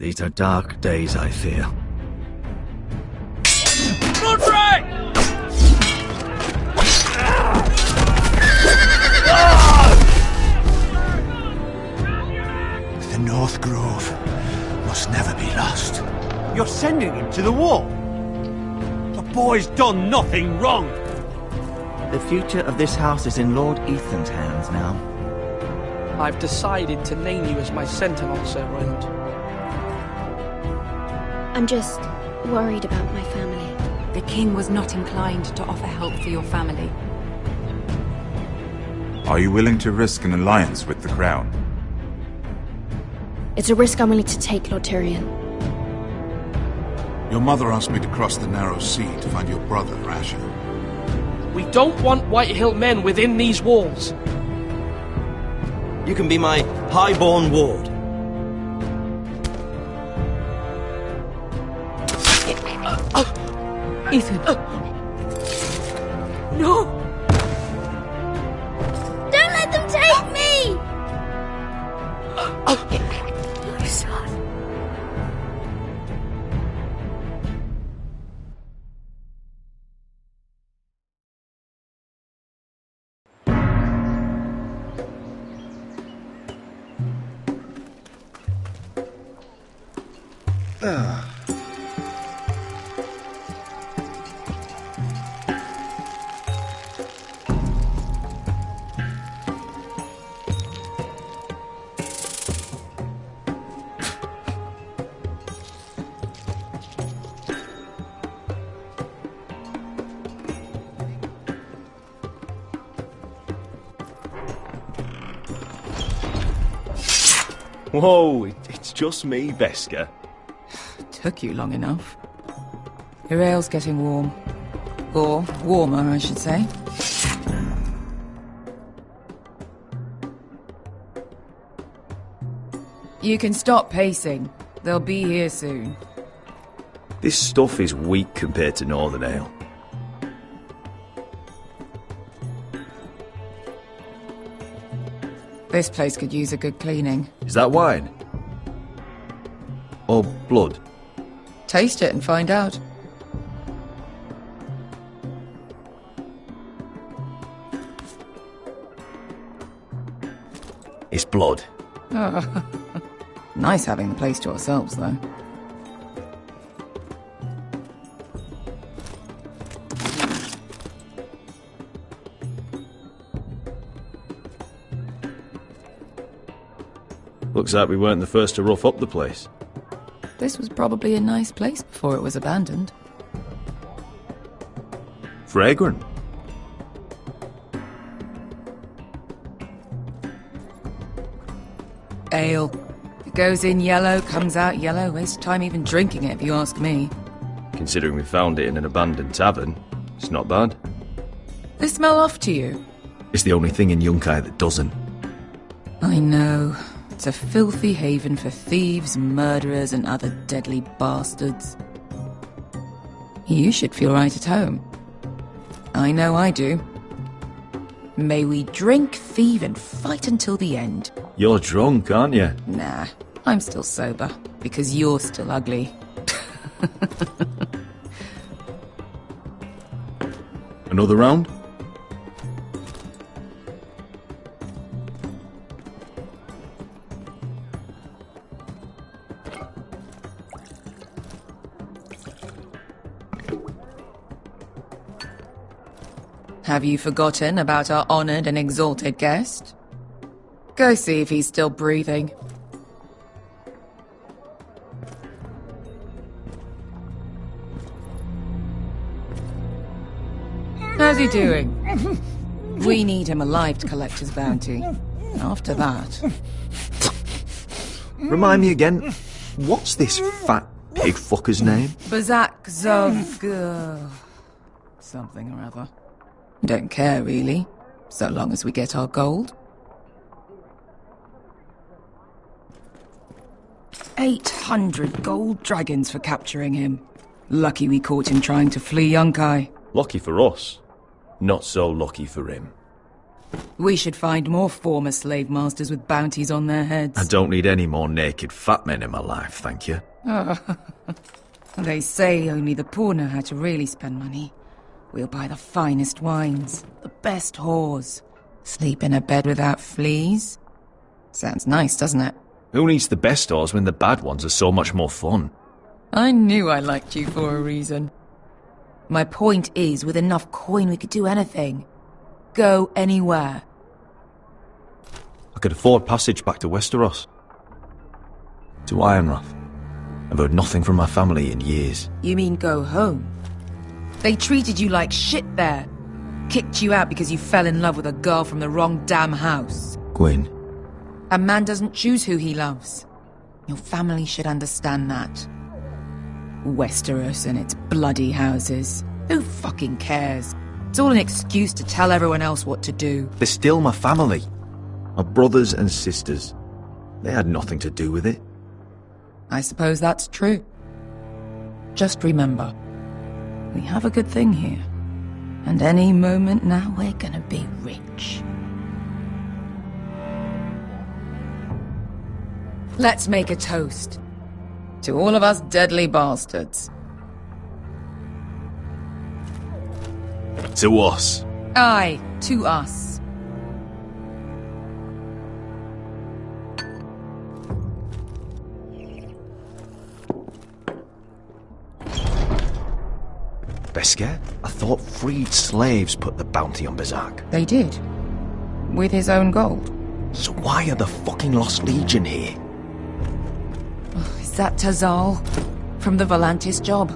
These are dark days, I fear. Roderick! The North Grove must never be lost. You're sending him to the war? The boy's done nothing wrong. The future of this house is in Lord Ethan's hands now. I've decided to name you as my sentinel, Sir Royland. I'm just worried about my family. The king was not inclined to offer help for your family. Are you willing to risk an alliance with the crown? It's a risk I'm willing to take, Lord Tyrion. Your mother asked me to cross the narrow sea to find your brother, Asher. We don't want Whitehill men within these walls. You can be my highborn ward. Ethan. No! Don't let them take me! My son. Whoa, it's just me, Beska. Took you long enough. Your ale's getting warm. Or warmer, I should say. You can stop pacing. They'll be here soon. This stuff is weak compared to Northern Ale. This place could use a good cleaning. Is that wine? Or blood? Taste it and find out. It's blood. Oh. Nice having the place to ourselves, though. Looks like we weren't the first to rough up the place. This was probably a nice place before it was abandoned. Fragrant. Ale. It goes in yellow, comes out yellow. Waste time even drinking it, if you ask me. Considering we found it in an abandoned tavern, it's not bad. They smell off to you? It's the only thing in Yunkai that doesn't. I know. It's a filthy haven for thieves, murderers, and other deadly bastards. You should feel right at home. I know I do. May we drink, thieve, and fight until the end. You're drunk, aren't you? Nah, I'm still sober, because you're still ugly. Another round? Have you forgotten about our honoured and exalted guest? Go see if he's still breathing. How's he doing? We need him alive to collect his bounty. After that... Remind me again, what's this fat pig fucker's name? Bazak Zog... something or other. Don't care, really, so long as we get our gold. 800 gold dragons for capturing him. Lucky we caught him trying to flee Yunkai. Lucky for us. Not so lucky for him. We should find more former slave masters with bounties on their heads. I don't need any more naked fat men in my life, thank you. They say only the poor know how to really spend money. We'll buy the finest wines, the best whores, sleep in a bed without fleas. Sounds nice, doesn't it? Who needs the best whores when the bad ones are so much more fun? I knew I liked you for a reason. My point is, with enough coin we could do anything. Go anywhere. I could afford passage back to Westeros. To Ironrath. I've heard nothing from my family in years. You mean go home? They treated you like shit there. Kicked you out because you fell in love with a girl from the wrong damn house. Gwyn. A man doesn't choose who he loves. Your family should understand that. Westeros and its bloody houses. Who fucking cares? It's all an excuse to tell everyone else what to do. They're still my family. My brothers and sisters. They had nothing to do with it. I suppose that's true. Just remember, we have a good thing here. And any moment now we're gonna be rich. Let's make a toast. To all of us deadly bastards. To us. Aye, to us. Beskar? I thought freed slaves put the bounty on Berserk. They did. With his own gold. So why are the fucking Lost Legion here? Is that Tazal? From the Volantis job?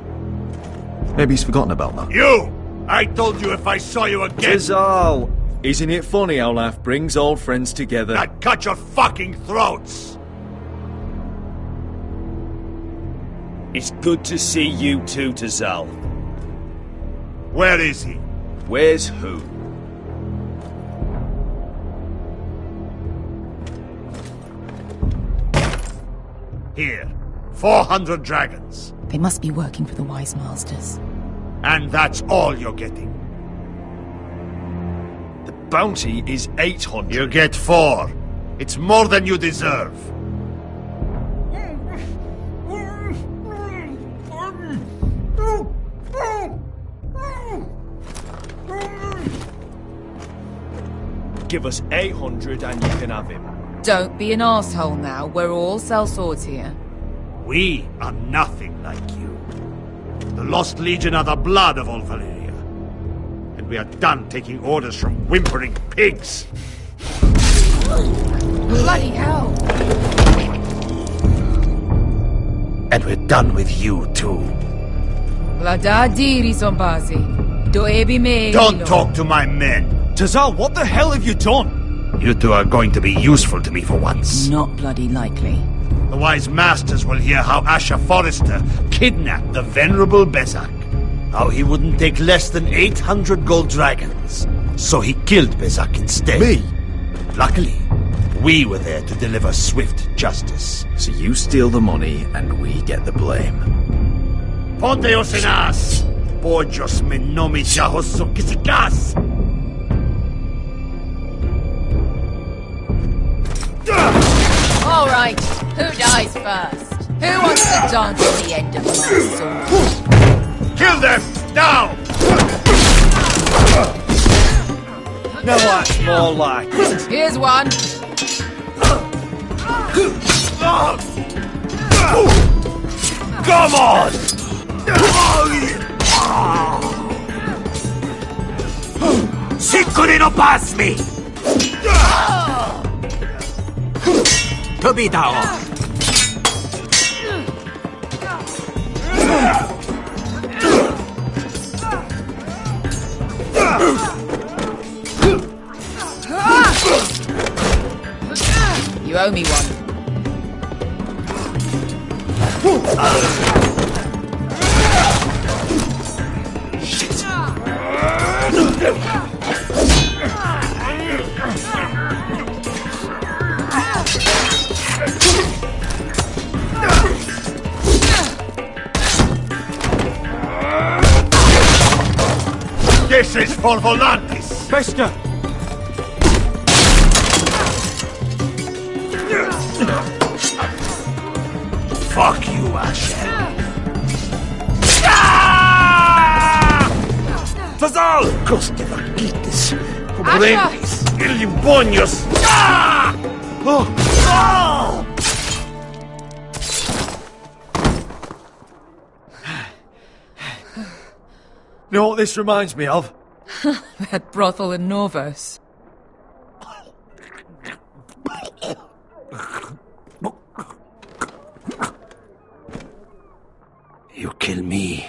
Maybe he's forgotten about that. You! I told you if I saw you again... Tazal! Isn't it funny how life brings old friends together? I'd cut your fucking throats! It's good to see you too, Tazal. Where is he? Where's who? Here. 400 dragons. They must be working for the Wise Masters. And that's all you're getting. The bounty is 800. You get 4. It's more than you deserve. Give us 800 and you can have him. Don't be an arsehole now. We're all sellswords here. We are nothing like you. The Lost Legion are the blood of all Valyria. And we are done taking orders from whimpering pigs. Bloody hell! And we're done with you too. Don't talk to my men. Tazal, what the hell have you done? You two are going to be useful to me for once. Not bloody likely. The Wise Masters will hear how Asher Forrester kidnapped the venerable Bezak. How he wouldn't take less than 800 gold dragons. So he killed Bezak instead. Me? Luckily, we were there to deliver swift justice. So you steal the money and we get the blame. Ponteos en as! Pollos me no mi chahoso kisikas! All right, who dies first? Who wants to dance at the end of my sword? Kill them! Now! Now that's more like it. Here's one. Come on! Siccoli no pass me! To be down. You owe me one. Shit! This is for Volantis! Beskar! Fuck you, Asher. Tazal! Koste vagitis. Pobrenis. Ilibonios. You know what this reminds me of? That brothel in Norvos. You kill me,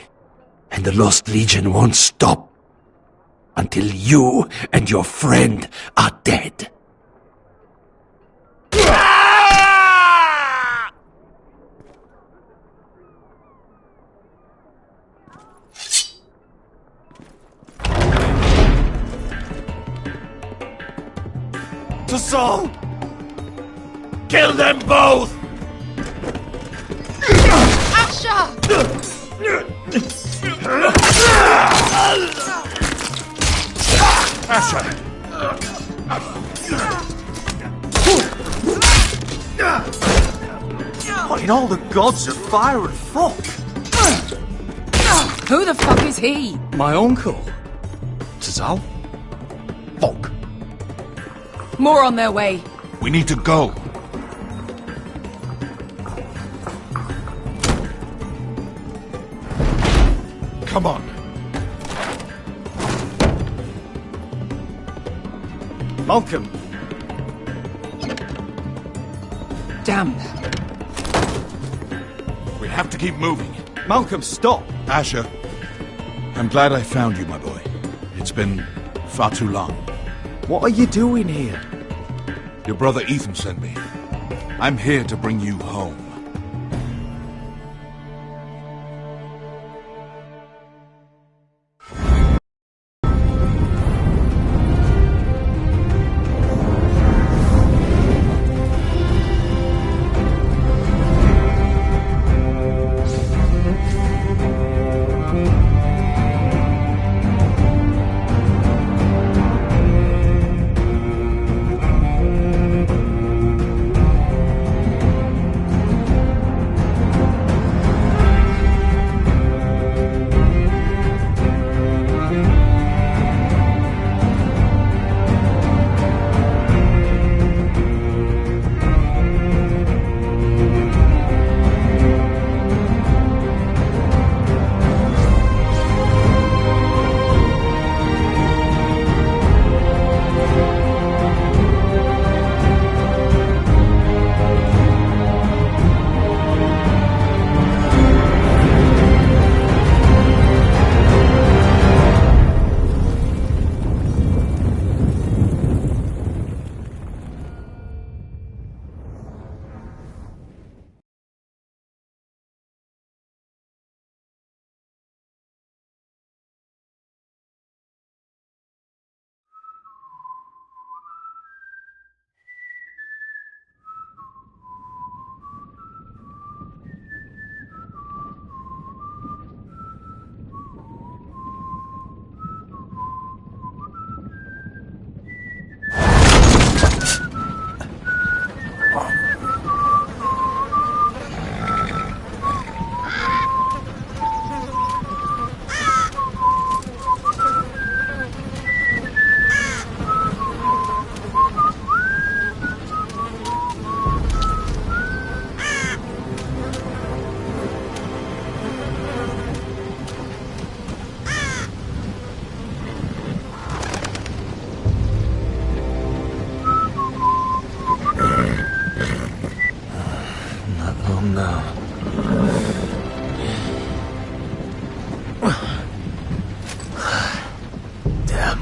and the Lost Legion won't stop until you and your friend are dead. To Saul! Kill them both! Asher! Asher! What in all the gods of fire and fuck? Who the fuck is he? My uncle. Tazal? Fuck. More on their way. We need to go. Come on. Malcolm. Damn. We have to keep moving. Malcolm, stop. Asher, I'm glad I found you, my boy. It's been far too long. What are you doing here? Your brother Ethan sent me. I'm here to bring you home.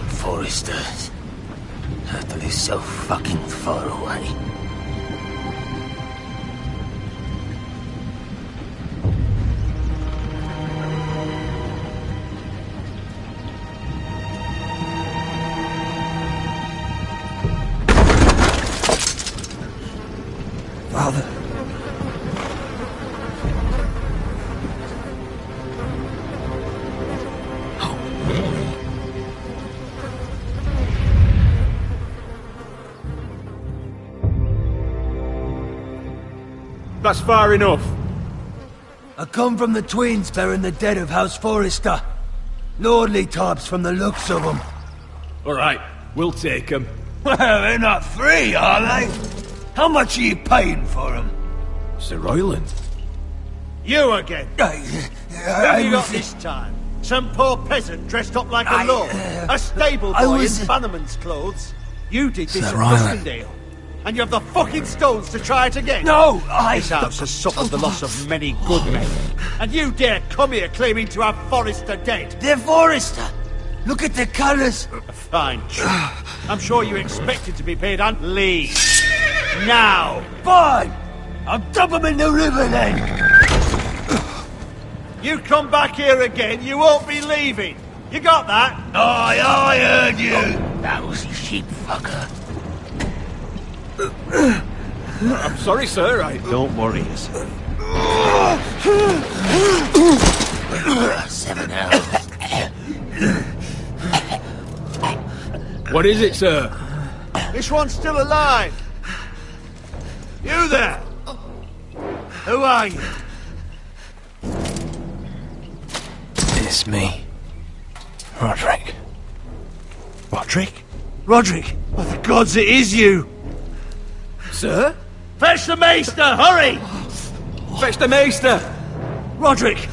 Foresters. Telltale is so fucking far away. Father. That's far enough. I come from the twins bearing the dead of House Forrester. Lordly types from the looks of them. Alright, we'll take them. Well, they're not free, are they? How much are you paying for them? Sir Royland. You again. Who have you got this time? Some poor peasant dressed up like a lord? A stable boy in Bannerman's clothes? You did this at Duskendale. And you have the fucking stones to try it again? No, This house has suffered the loss of many good men. And you dare come here claiming to have Forrester dead? They're Forrester! Look at the colours! A fine trick. I'm sure you expected to be paid and leave. Now! Fine! I'll dump them in the river then! You come back here again, you won't be leaving. You got that? Aye, I heard you! Lousy sheep fucker. I'm sorry, sir. Don't worry, sir. 7 hours. What is it, sir? This one's still alive. You there? Who are you? It's me. Roderick. Roderick? Roderick? By the gods, it is you! Sir? Fetch the maester, hurry! Fetch the maester! Roderick!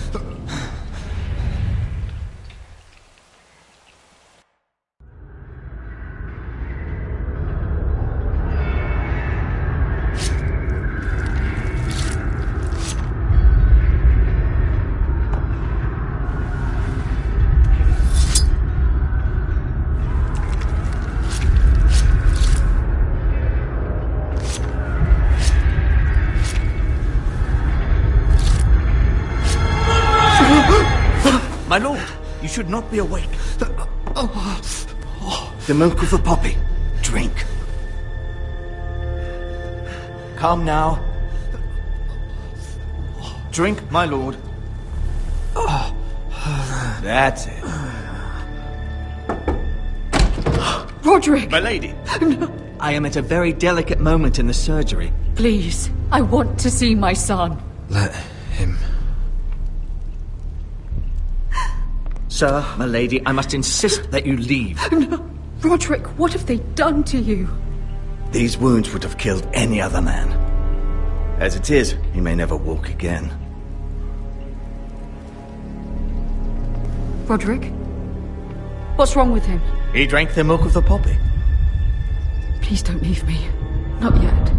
My lord, you should not be awake. The milk of the poppy. Drink. Come now. Drink, my lord. That's it. Roderick! My lady. I am at a very delicate moment in the surgery. Please, I want to see my son. Let him... Sir, my lady, I must insist that you leave. No. Roderick, what have they done to you? These wounds would have killed any other man. As it is, he may never walk again. Roderick? What's wrong with him? He drank the milk of the poppy. Please don't leave me. Not yet.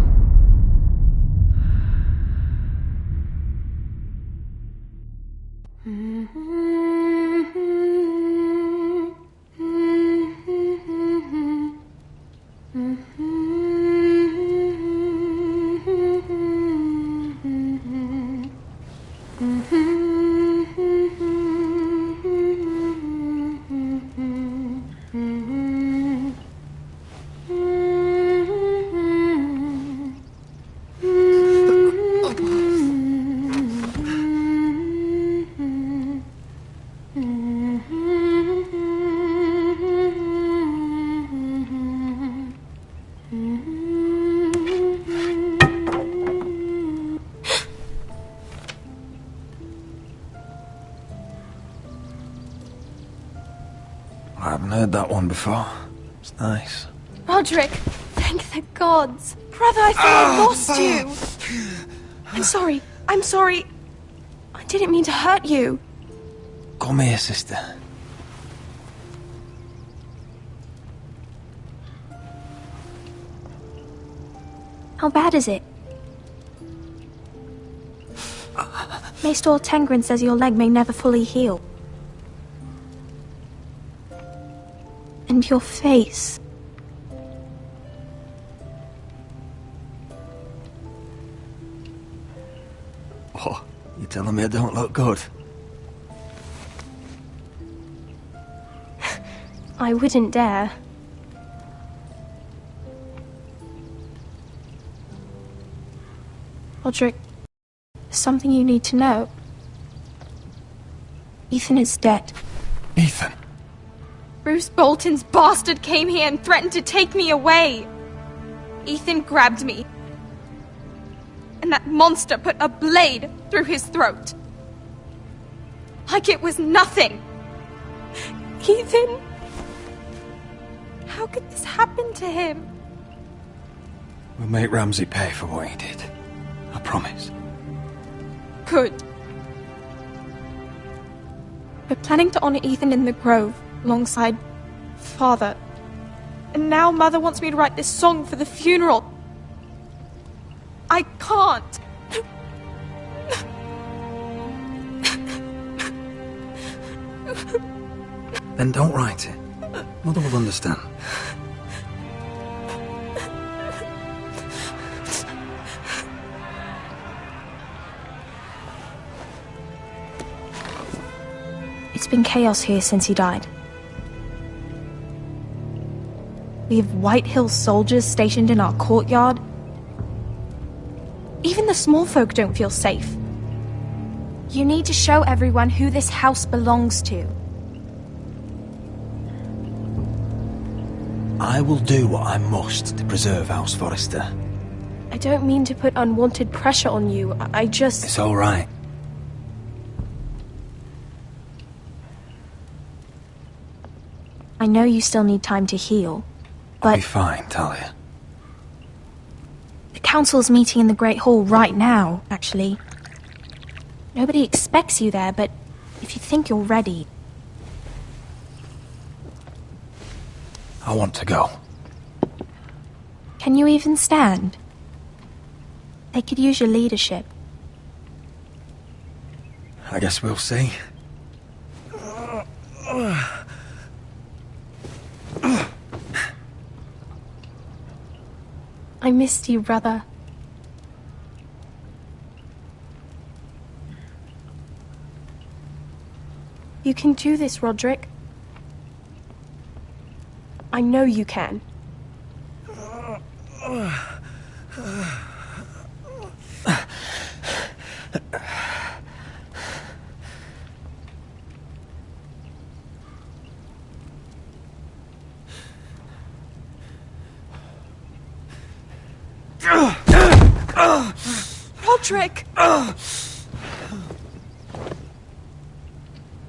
I haven't heard that one before. It's nice. Roderick, thank the gods. Brother, I thought I lost you. I'm sorry. I didn't mean to hurt you. Come here, sister. How bad is it? Maester Tengrin says your leg may never fully heal. And your face. Oh, you telling me I don't look good? I wouldn't dare. Roderick, there's something you need to know. Ethan is dead. Ethan? Bruce Bolton's bastard came here and threatened to take me away. Ethan grabbed me and that monster put a blade through his throat. Like it was nothing. Ethan... How could this happen to him? We'll make Ramsey pay for what he did. I promise. Good. We're planning to honor Ethan in the Grove, alongside Father. And now Mother wants me to write this song for the funeral. I can't. Then don't write it. Mother will understand. It's been chaos here since he died. We have White Hill soldiers stationed in our courtyard. Even the small folk don't feel safe. You need to show everyone who this house belongs to. I will do what I must to preserve House Forrester. I don't mean to put unwanted pressure on you. I just... It's all right. I know you still need time to heal, but... I'll be fine, Talia. The council's meeting in the Great Hall right now, actually. Nobody expects you there, but if you think you're ready... I want to go. Can you even stand? They could use your leadership. I guess we'll see. I missed you, brother. You can do this, Roderick. I know you can. Roderick! I'm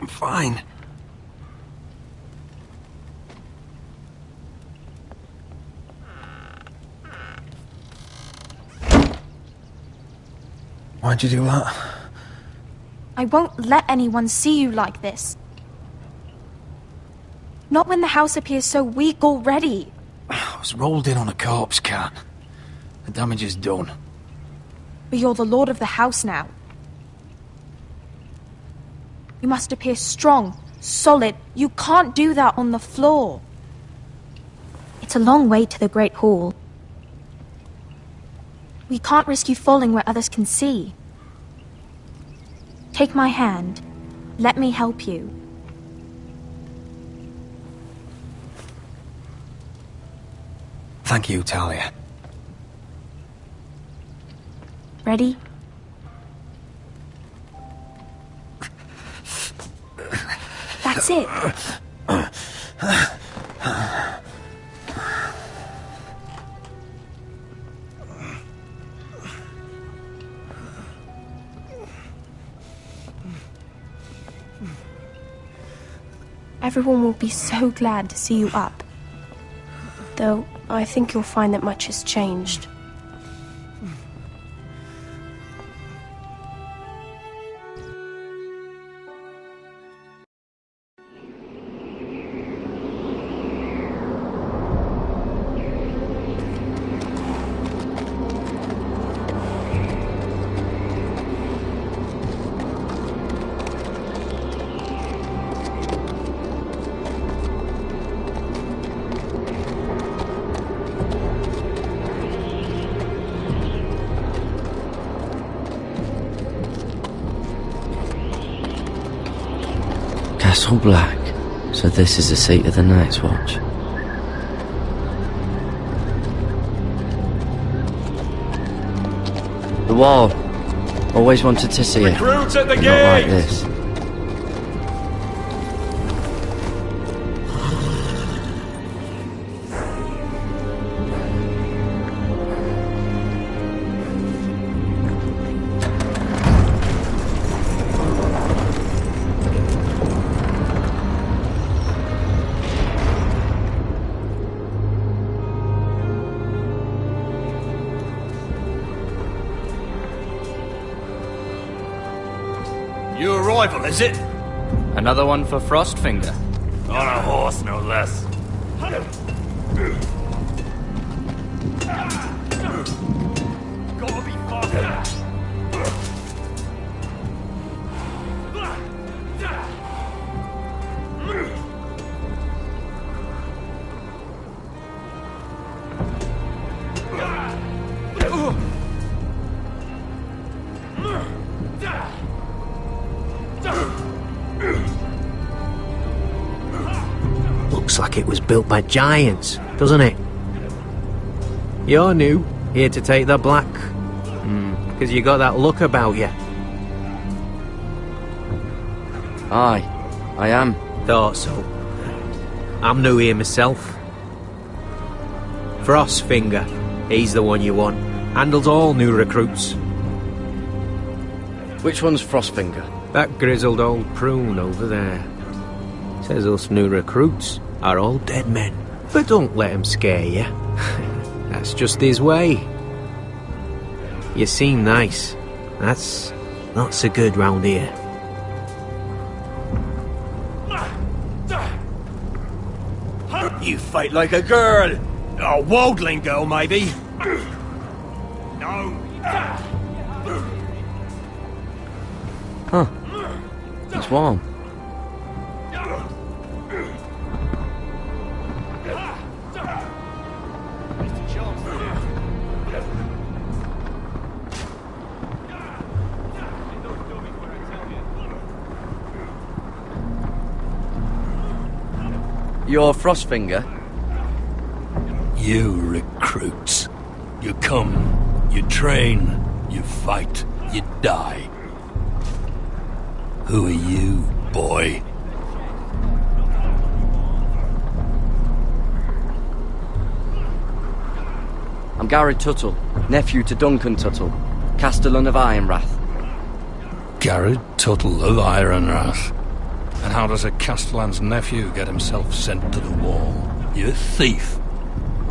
fine. Why'd you do that? I won't let anyone see you like this. Not when the house appears so weak already. I was rolled in on a corpse cart. The damage is done. But you're the lord of the house now. You must appear strong, solid. You can't do that on the floor. It's a long way to the Great Hall. We can't risk you falling where others can see. Take my hand. Let me help you. Thank you, Talia. Ready? That's it. Everyone will be so glad to see you up. Though, I think you'll find that much has changed. Castle Black. So this is the seat of the Night's Watch. The wall. Always wanted to see it. Recruits at the Not gate! like this. arrival, is it? Another one for Frostfinger. On a horse, no less. Gotta be faster. Looks like it was built by giants, doesn't it? You're new, here to take the black. Because you got that look about you. Aye, I am. Thought so. I'm new here myself. Frostfinger, he's the one you want. Handles all new recruits. Which one's Frostfinger? That grizzled old prune over there. Says us new recruits are all dead men. But don't let him scare you. That's just his way. You seem nice. That's not so good round here. You fight like a girl. A wildling girl, maybe. No. Huh. It's warm. You're Frostfinger? You recruits. You come, you train, you fight, you die. Who are you, boy? I'm Gary Tuttle, nephew to Duncan Tuttle, Castellan of Ironrath. Gary Tuttle of Ironrath. And how does a Castellan's nephew get himself sent to the wall? You a thief?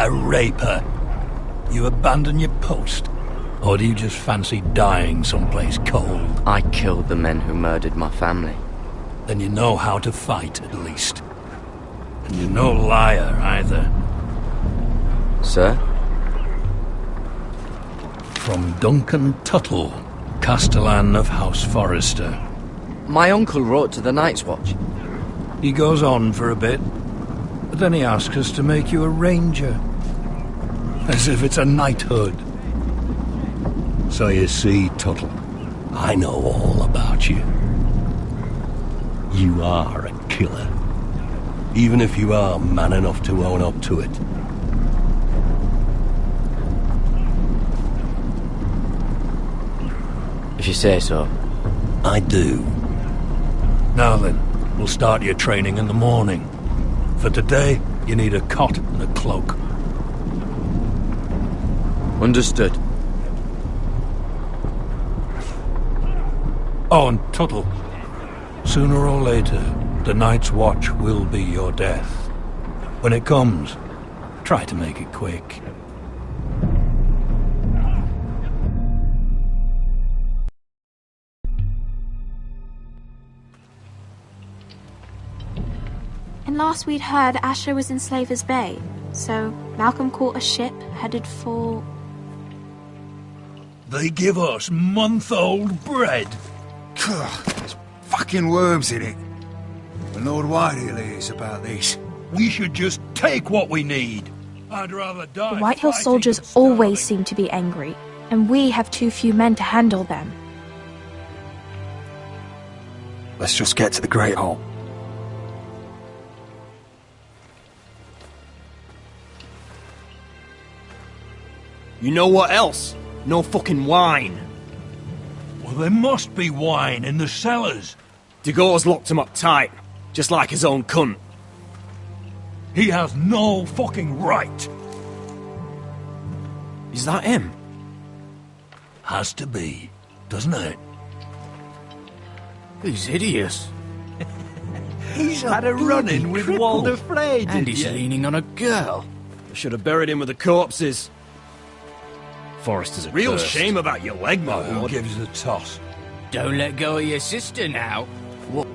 A raper? You abandon your post? Or do you just fancy dying someplace cold? I killed the men who murdered my family. Then you know how to fight, at least. And you're no liar, either. Sir? From Duncan Tuttle, Castellan of House Forrester. My uncle wrote to the Night's Watch. He goes on for a bit, but then he asks us to make you a ranger. As if it's a knighthood. So you see, Tuttle, I know all about you. You are a killer. Even if you are man enough to own up to it. If you say so. I do. Now then, we'll start your training in the morning. For today, you need a cot and a cloak. Understood. Oh, and Tuttle. Sooner or later, the Night's Watch will be your death. When it comes, try to make it quick. And last we'd heard, Asher was in Slaver's Bay, so Malcolm caught a ship headed for... They give us month-old bread. There's fucking worms in it. And Lord Whitehill hears about this. We should just take what we need. I'd rather die. The Whitehill soldiers always seem to be angry, and we have too few men to handle them. Let's just get to the Great Hall. You know what else? No fucking wine. Well, there must be wine in the cellars. Degau's locked him up tight, just like his own cunt. He has no fucking right. Is that him? Has to be, doesn't it? He's hideous. He's had a run-in with Walder Frey, and he's leaning on a girl. I should have buried him with the corpses. Forrester's a real cursed. shame about your leg, my Who lord. gives a toss? Don't let go of your sister now. What?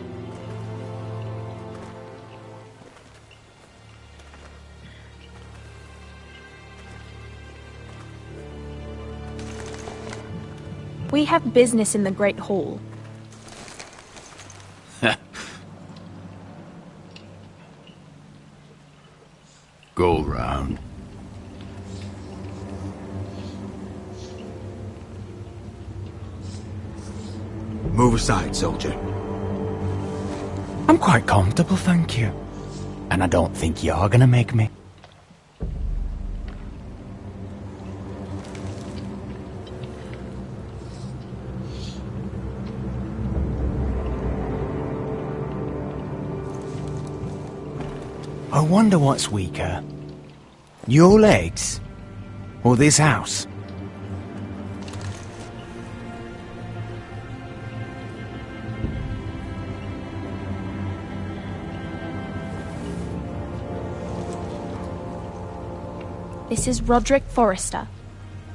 We have business in the Great Hall. Go round. Move aside, soldier. I'm quite comfortable, thank you. And I don't think you're gonna make me. I wonder what's weaker. Your legs? Or this house? This is Roderick Forrester.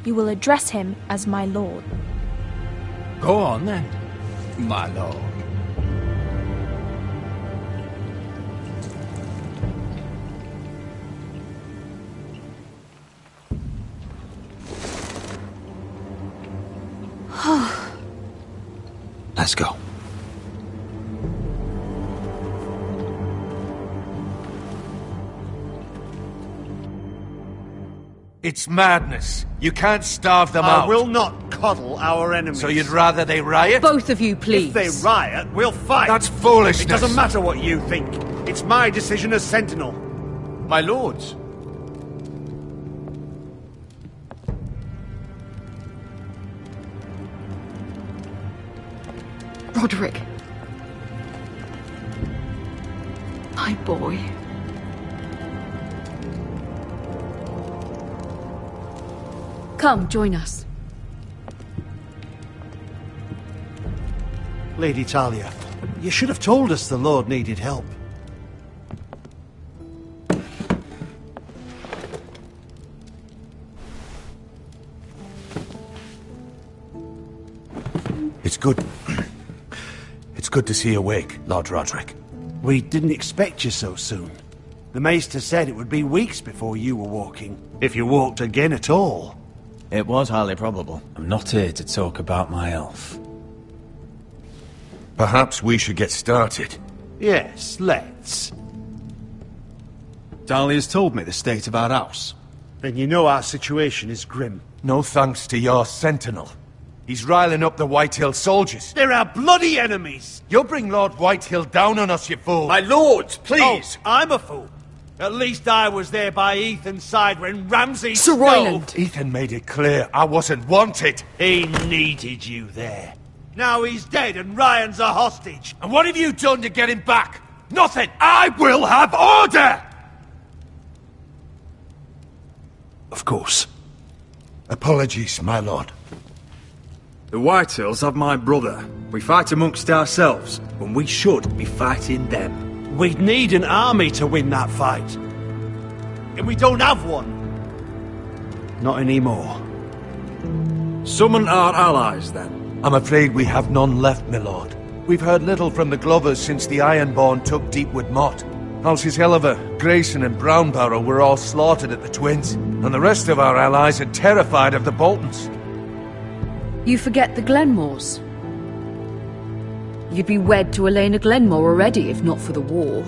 You will address him as my lord. Go on then, my lord. Let's go. It's madness. You can't starve them out. I will not coddle our enemies. So you'd rather they riot? Both of you, please. If they riot, we'll fight. That's foolishness. It doesn't matter what you think. It's my decision as Sentinel. My lords. Roderick. My boy. Come, join us. Lady Talia, you should have told us the Lord needed help. It's good. It's good to see you awake, Lord Roderick. We didn't expect you so soon. The Maester said it would be weeks before you were walking, if you walked again at all. It was highly probable. I'm not here to talk about my elf. Perhaps we should get started. Yes, let's. Dahlia's told me the state of our house. Then you know our situation is grim. No thanks to your sentinel. He's riling up the Whitehill soldiers. They're our bloody enemies! You'll bring Lord Whitehill down on us, you fool! My lords, please! Oh, I'm a fool. At least I was there by Ethan's side when Ramsay... Sir Royland! Ethan made it clear I wasn't wanted. He needed you there. Now he's dead and Ryan's a hostage. And what have you done to get him back? Nothing! I will have order! Of course. Apologies, my lord. The Whitehills have my brother. We fight amongst ourselves, when we should be fighting them. We'd need an army to win that fight. And we don't have one. Not anymore. Summon our allies, then. I'm afraid we have none left, my lord. We've heard little from the Glovers since the Ironborn took Deepwood Motte. Halsey's Helliver, Grayson and Brownbarrow were all slaughtered at the Twins, and the rest of our allies are terrified of the Boltons. You forget the Glenmores. You'd be wed to Elena Glenmore already if not for the war.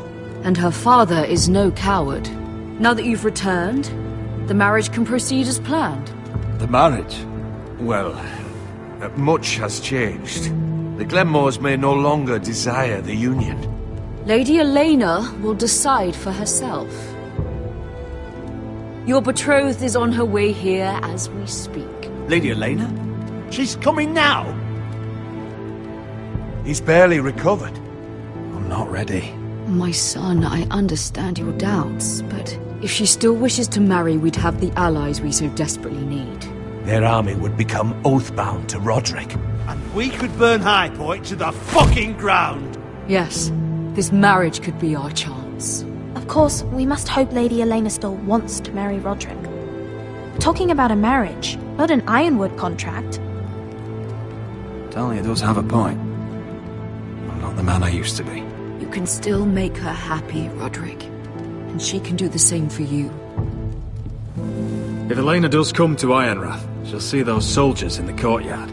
And her father is no coward. Now that you've returned, the marriage can proceed as planned. The marriage? Well, much has changed. The Glenmores may no longer desire the union. Lady Elena will decide for herself. Your betrothed is on her way here as we speak. Lady Elena? She's coming now! He's barely recovered. I'm not ready. My son, I understand your doubts, but if she still wishes to marry, we'd have the allies we so desperately need. Their army would become oathbound to Roderick. And we could burn High Point to the fucking ground! Yes, this marriage could be our chance. Of course, we must hope Lady Elena still wants to marry Roderick. We're talking about a marriage, not an Ironwood contract. Dahlia does have a point. I'm not the man I used to be. You can still make her happy, Roderick. And she can do the same for you. If Elena does come to Ironrath, she'll see those soldiers in the courtyard.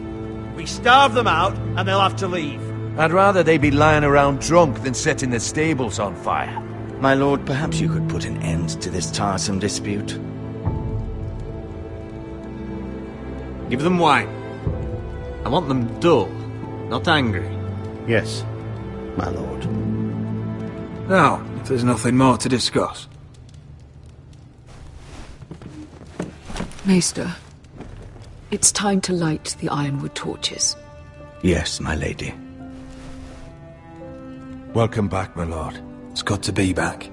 We starve them out, and they'll have to leave. I'd rather they be lying around drunk than setting the stables on fire. My lord, perhaps you could put an end to this tiresome dispute. Give them wine. I want them dull, not angry. Yes, my lord. Now, if there's nothing more to discuss. Maester, it's time to light the ironwood torches. Yes, my lady. Welcome back, my lord. It's good to be back.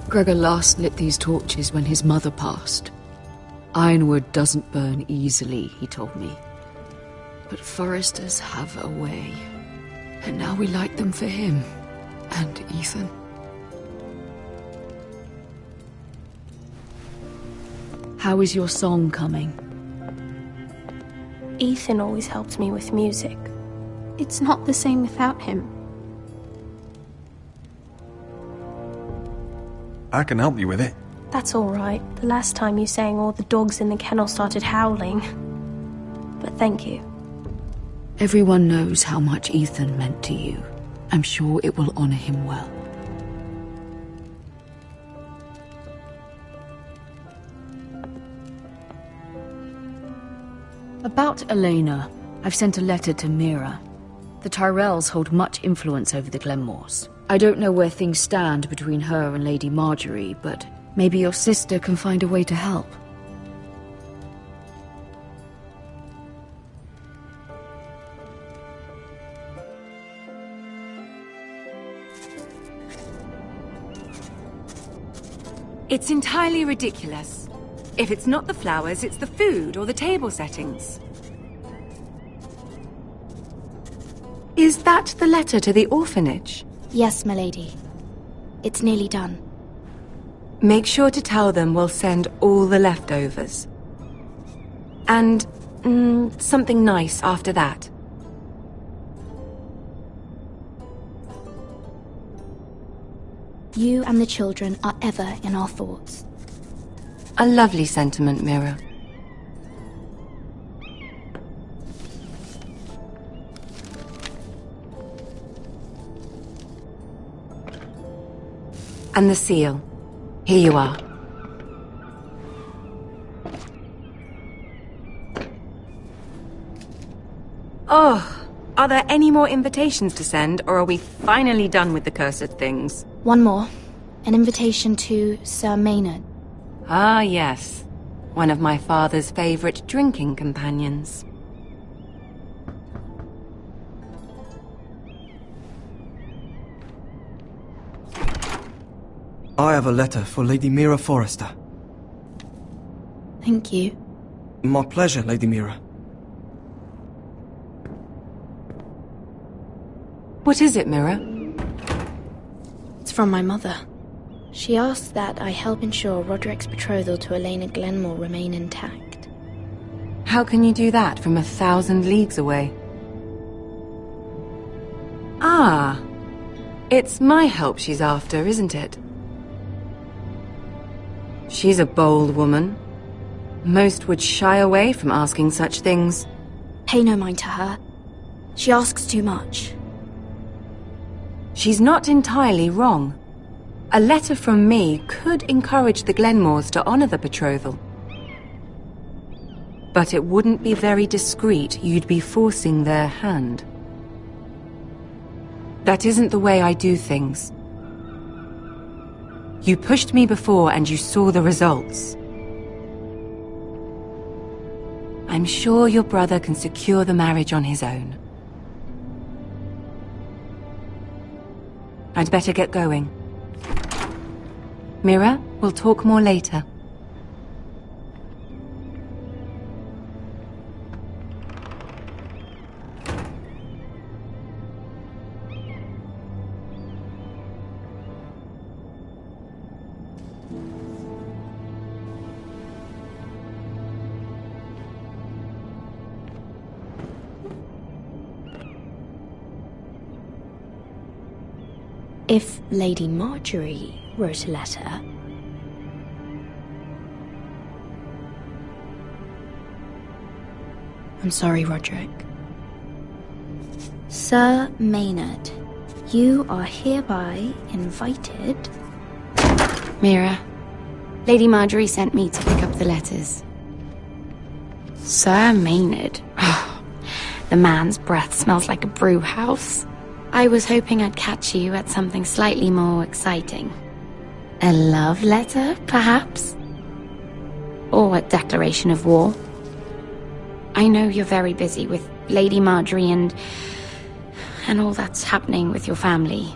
Gregor last lit these torches when his mother passed. Ironwood doesn't burn easily, he told me. But foresters have a way. And now we light them for him. And Ethan. How is your song coming? Ethan always helped me with music. It's not the same without him. I can help you with it. That's all right. The last time you sang, all the dogs in the kennel started howling. But thank you. Everyone knows how much Ethan meant to you. I'm sure it will honor him well. About Elena, I've sent a letter to Mira. The Tyrells hold much influence over the Glenmores. I don't know where things stand between her and Lady Marjorie, but maybe your sister can find a way to help. It's entirely ridiculous. If it's not the flowers, it's the food or the table settings. Is that the letter to the orphanage? Yes, my lady. It's nearly done. Make sure to tell them we'll send all the leftovers. And something nice after that. You and the children are ever in our thoughts. A lovely sentiment, Mira. And the seal. Here you are. Oh, are there any more invitations to send, or are we finally done with the cursed things? One more. An invitation to Sir Maynard. Ah, yes. One of my father's favorite drinking companions. I have a letter for Lady Mira Forrester. Thank you. My pleasure, Lady Mira. What is it, Mira? It's from my mother. She asks that I help ensure Roderick's betrothal to Elena Glenmore remain intact. How can you do that from 1,000 leagues away? Ah, it's my help she's after, isn't it? She's a bold woman. Most would shy away from asking such things. Pay no mind to her. She asks too much. She's not entirely wrong. A letter from me could encourage the Glenmores to honor the betrothal. But it wouldn't be very discreet. You'd be forcing their hand. That isn't the way I do things. You pushed me before and you saw the results. I'm sure your brother can secure the marriage on his own. I'd better get going. Mira, we'll talk more later. If Lady Marjorie wrote a letter... I'm sorry, Roderick. Sir Maynard, you are hereby invited... Mira, Lady Marjorie sent me to pick up the letters. Sir Maynard? The man's breath smells like a brew house. I was hoping I'd catch you at something slightly more exciting. A love letter, perhaps? Or a declaration of war? I know you're very busy with Lady Marjorie and all that's happening with your family.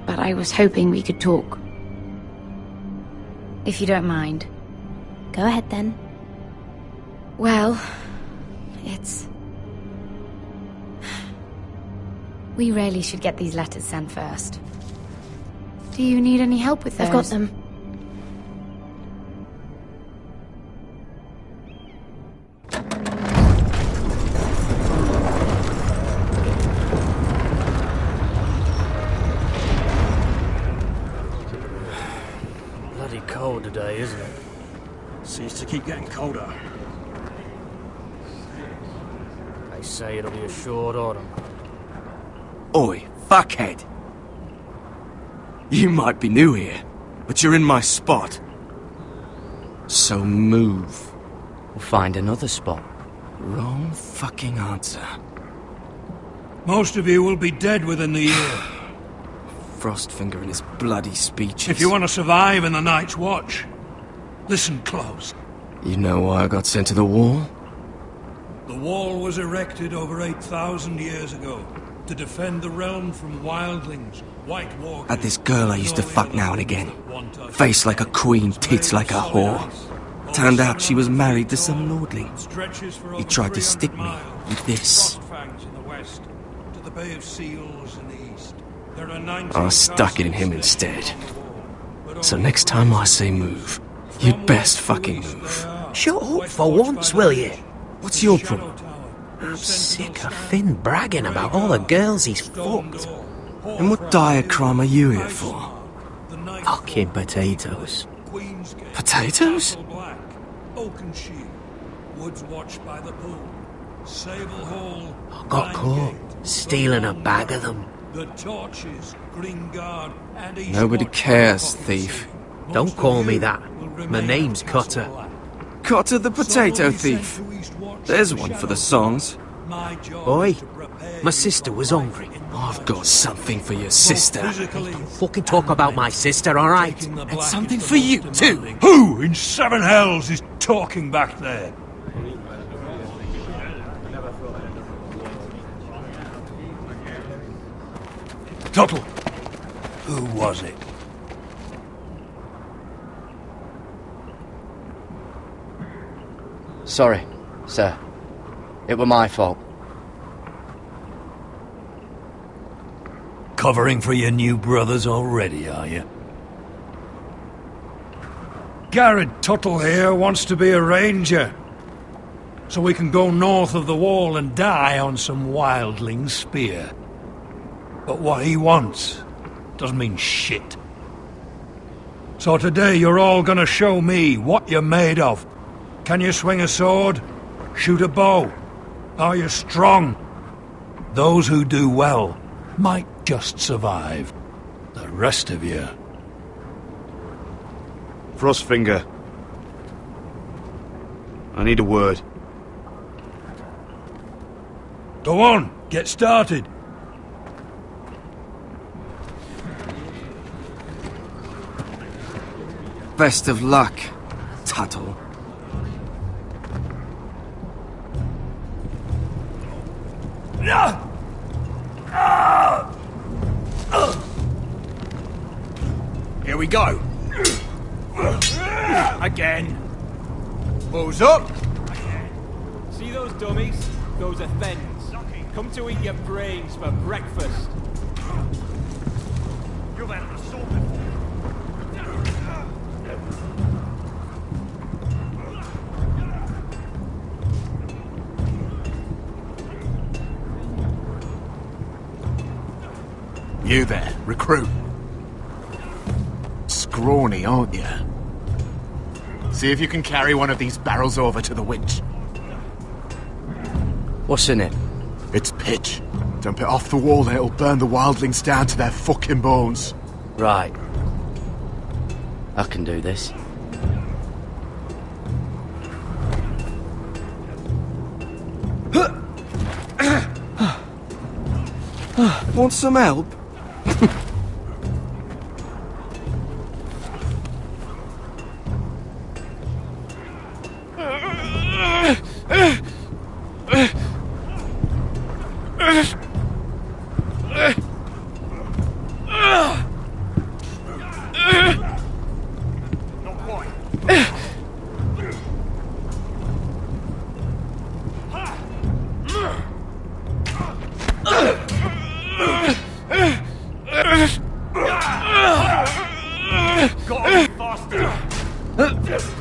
But I was hoping we could talk. If you don't mind. Go ahead then. Well, it's... We really should get these letters sent first. Do you need any help with those? I've got them. Bloody cold today, isn't it? Seems to keep getting colder. They say it'll be a short autumn. Oi, fuckhead. You might be new here, but you're in my spot. So move. We'll find another spot. Wrong fucking answer. Most of you will be dead within the year. Frostfinger and his bloody speeches. If you want to survive in the Night's Watch, listen close. You know why I got sent to the wall? The wall was erected over 8,000 years ago to defend the realm from wildlings, White Walkers... Had this girl I used to fuck now and again. Face like a queen, tits like a whore. Turned out she was married to some lordling. He tried to stick me with this. I stuck it in him instead. So next time I say move, you'd best fucking move. Shut up for once, will you? What's your problem? I'm sick of Finn bragging about all the girls he's fucked. And what dire crime are you here for? Fucking potatoes. Potatoes? I got caught stealing a bag of them. Nobody cares, thief. Don't call me that. My name's Cutter. Cutter the potato thief. There's one for the songs. Boy, my sister was hungry. I've got something for your sister. Don't fucking talk about my sister, alright? And something for you, too. Who in seven hells is talking back there? Tuttle. Who was it? Sorry, sir. It were my fault. Covering for your new brothers already, are you? Garrett Tuttle here wants to be a ranger. So we can go north of the wall and die on some wildling spear. But what he wants doesn't mean shit. So today you're all gonna show me what you're made of. Can you swing a sword? Shoot a bow? Are you strong? Those who do well might just survive. The rest of you... Frostfinger. I need a word. Go on, get started. Best of luck, Tuttle. Here we go. Again. Balls up. See those dummies? Those are thens. Come to eat your brains for breakfast. You've had an assault before. You there, recruit. Scrawny, aren't you? See if you can carry one of these barrels over to the winch. What's in it? It's pitch. Dump it off the wall and it'll burn the wildlings down to their fucking bones. Right. I can do this. Want some help?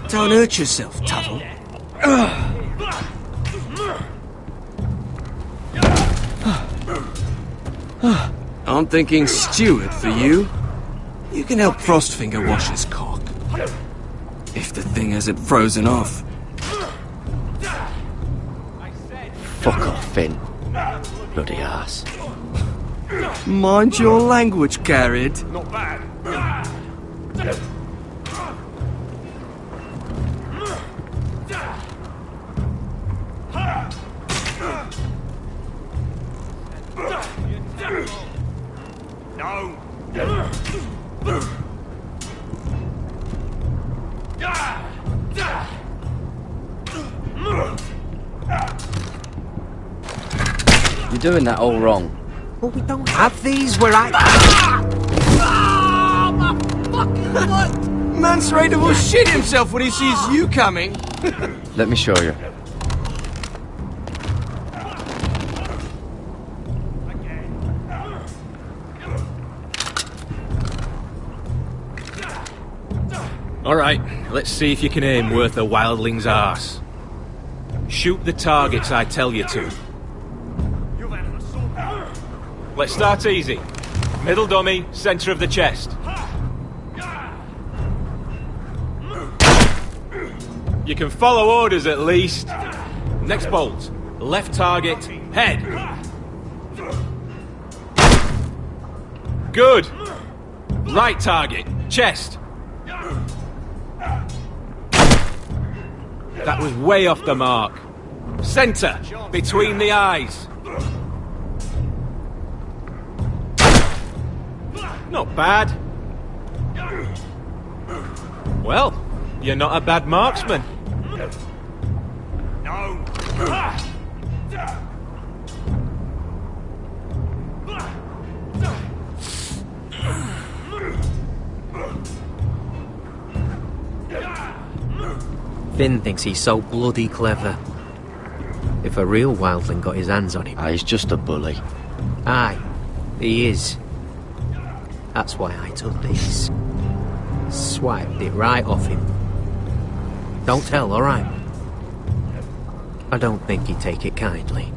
Don't hurt yourself, Tuttle. I'm thinking steward for you. You can help Frostfinger wash his cock. If the thing hasn't frozen off. Fuck off, Finn. Bloody ass. Mind your language, Garrett. Not bad. No. You're doing that all wrong. Well, we don't have these where I... My fucking foot! Man's ready to shit himself when he sees you coming. Let me show you. Alright, let's see if you can aim worth a wildling's arse. Shoot the targets I tell you to. Let's start easy. Middle dummy, centre of the chest. You can follow orders at least. Next bolt. Left target, head. Good. Right target, chest. That was way off the mark. Centre, between the eyes. Not bad. Well, you're not a bad marksman. No. Finn thinks he's so bloody clever. If a real wildling got his hands on him... He's just a bully. Aye, he is. That's why I took this. Swiped it right off him. Don't tell, alright? I don't think he'd take it kindly.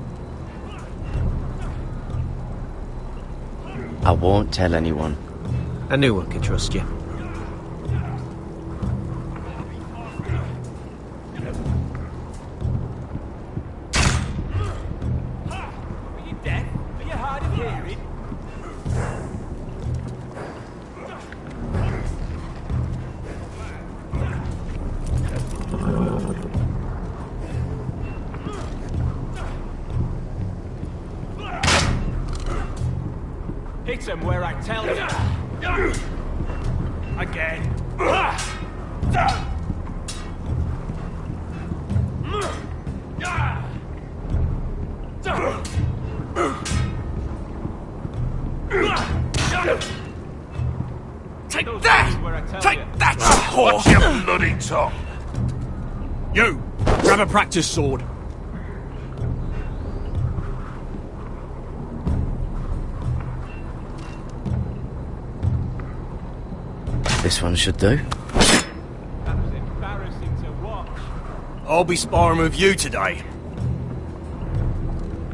I won't tell anyone. I knew I could trust you. Hit him where I tell you. Again. Take that! Take that, you whore! Watch your bloody top. You, grab a practice sword. This one should do. That was embarrassing to watch. I'll be sparring with you today.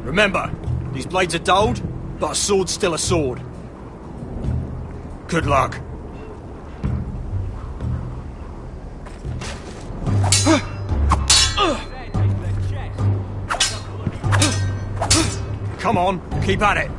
Remember, these blades are dulled, but a sword's still a sword. Good luck. Come on, keep at it.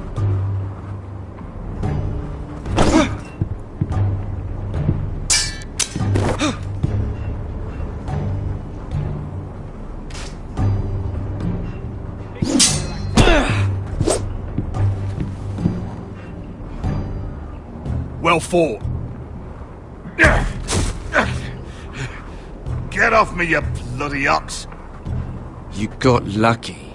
Well fought. Get off me, you bloody ox! You got lucky.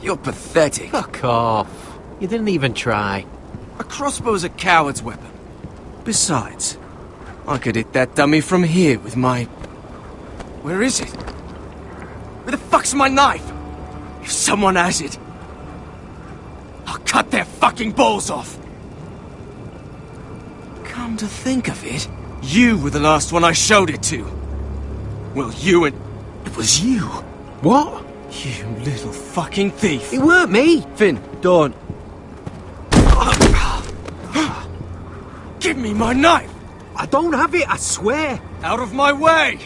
You're pathetic. Fuck off. You didn't even try. A crossbow's a coward's weapon. Besides, I could hit that dummy from here with my... Where is it? Where the fuck's my knife? If someone has it, I'll cut their fucking balls off. Come to think of it, you were the last one I showed it to. Well, you and... It was you. What? You little fucking thief. It weren't me. Finn, don't. Give me my knife. I don't have it, I swear. Out of my way.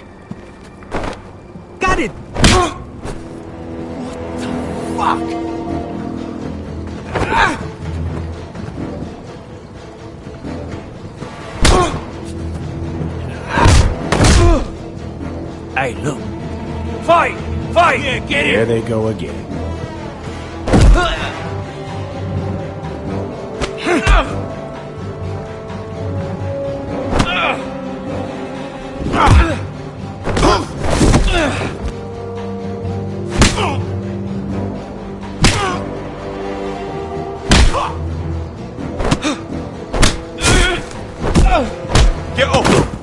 Got it. What the fuck? Hey, look. Fight! Fight! Yeah, get There him! they go again. Get up!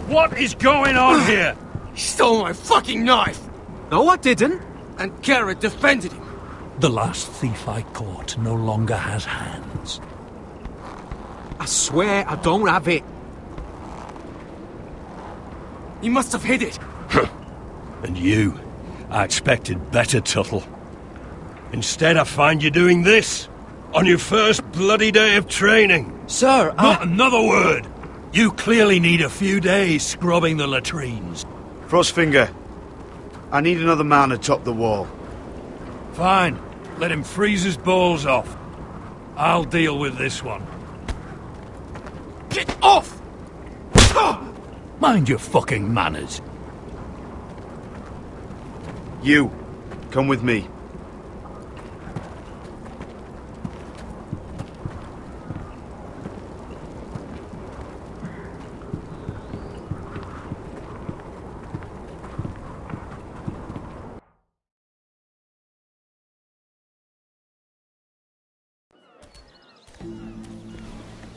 What is going on here? He stole my fucking knife. No, I didn't. And Garrett defended him. The last thief I caught no longer has hands. I swear I don't have it. He must have hid it. And you? I expected better, Tuttle. Instead, I find you doing this on your first bloody day of training. Sir, Not another word. You clearly need a few days scrubbing the latrines. Frostfinger, I need another man atop the wall. Fine. Let him freeze his balls off. I'll deal with this one. Get off! Mind your fucking manners. You, come with me.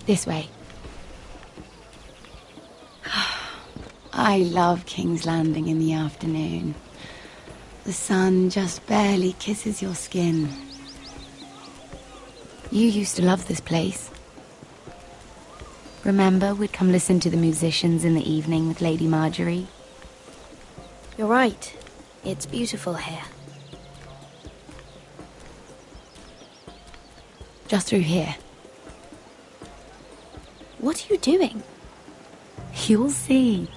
This way. I love King's Landing in the afternoon. The sun just barely kisses your skin. You used to love this place. Remember, we'd come listen to the musicians in the evening with Lady Marjorie? You're right. It's beautiful here. Just through here. What are you doing? You'll see.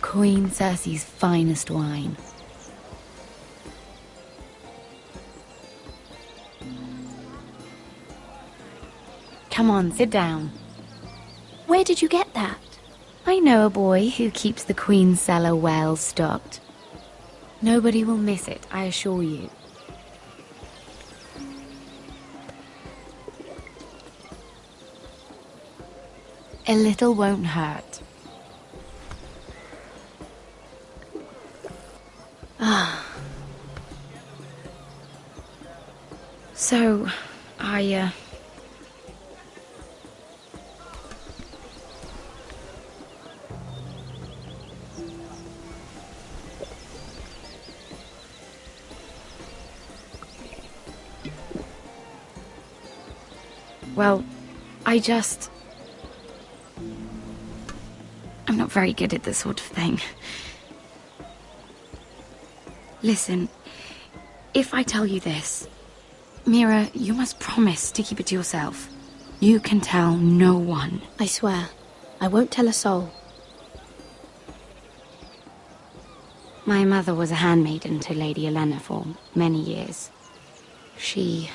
Queen Cersei's finest wine. Come on, sit down. Where did you get that? I know a boy who keeps the Queen's cellar well stocked. Nobody will miss it, I assure you. A little won't hurt. Ah. So, Well, I just... not very good at this sort of thing. Listen, if I tell you this, Mira, you must promise to keep it to yourself. You can tell no one. I swear, I won't tell a soul. My mother was a handmaiden to Lady Elena for many years. She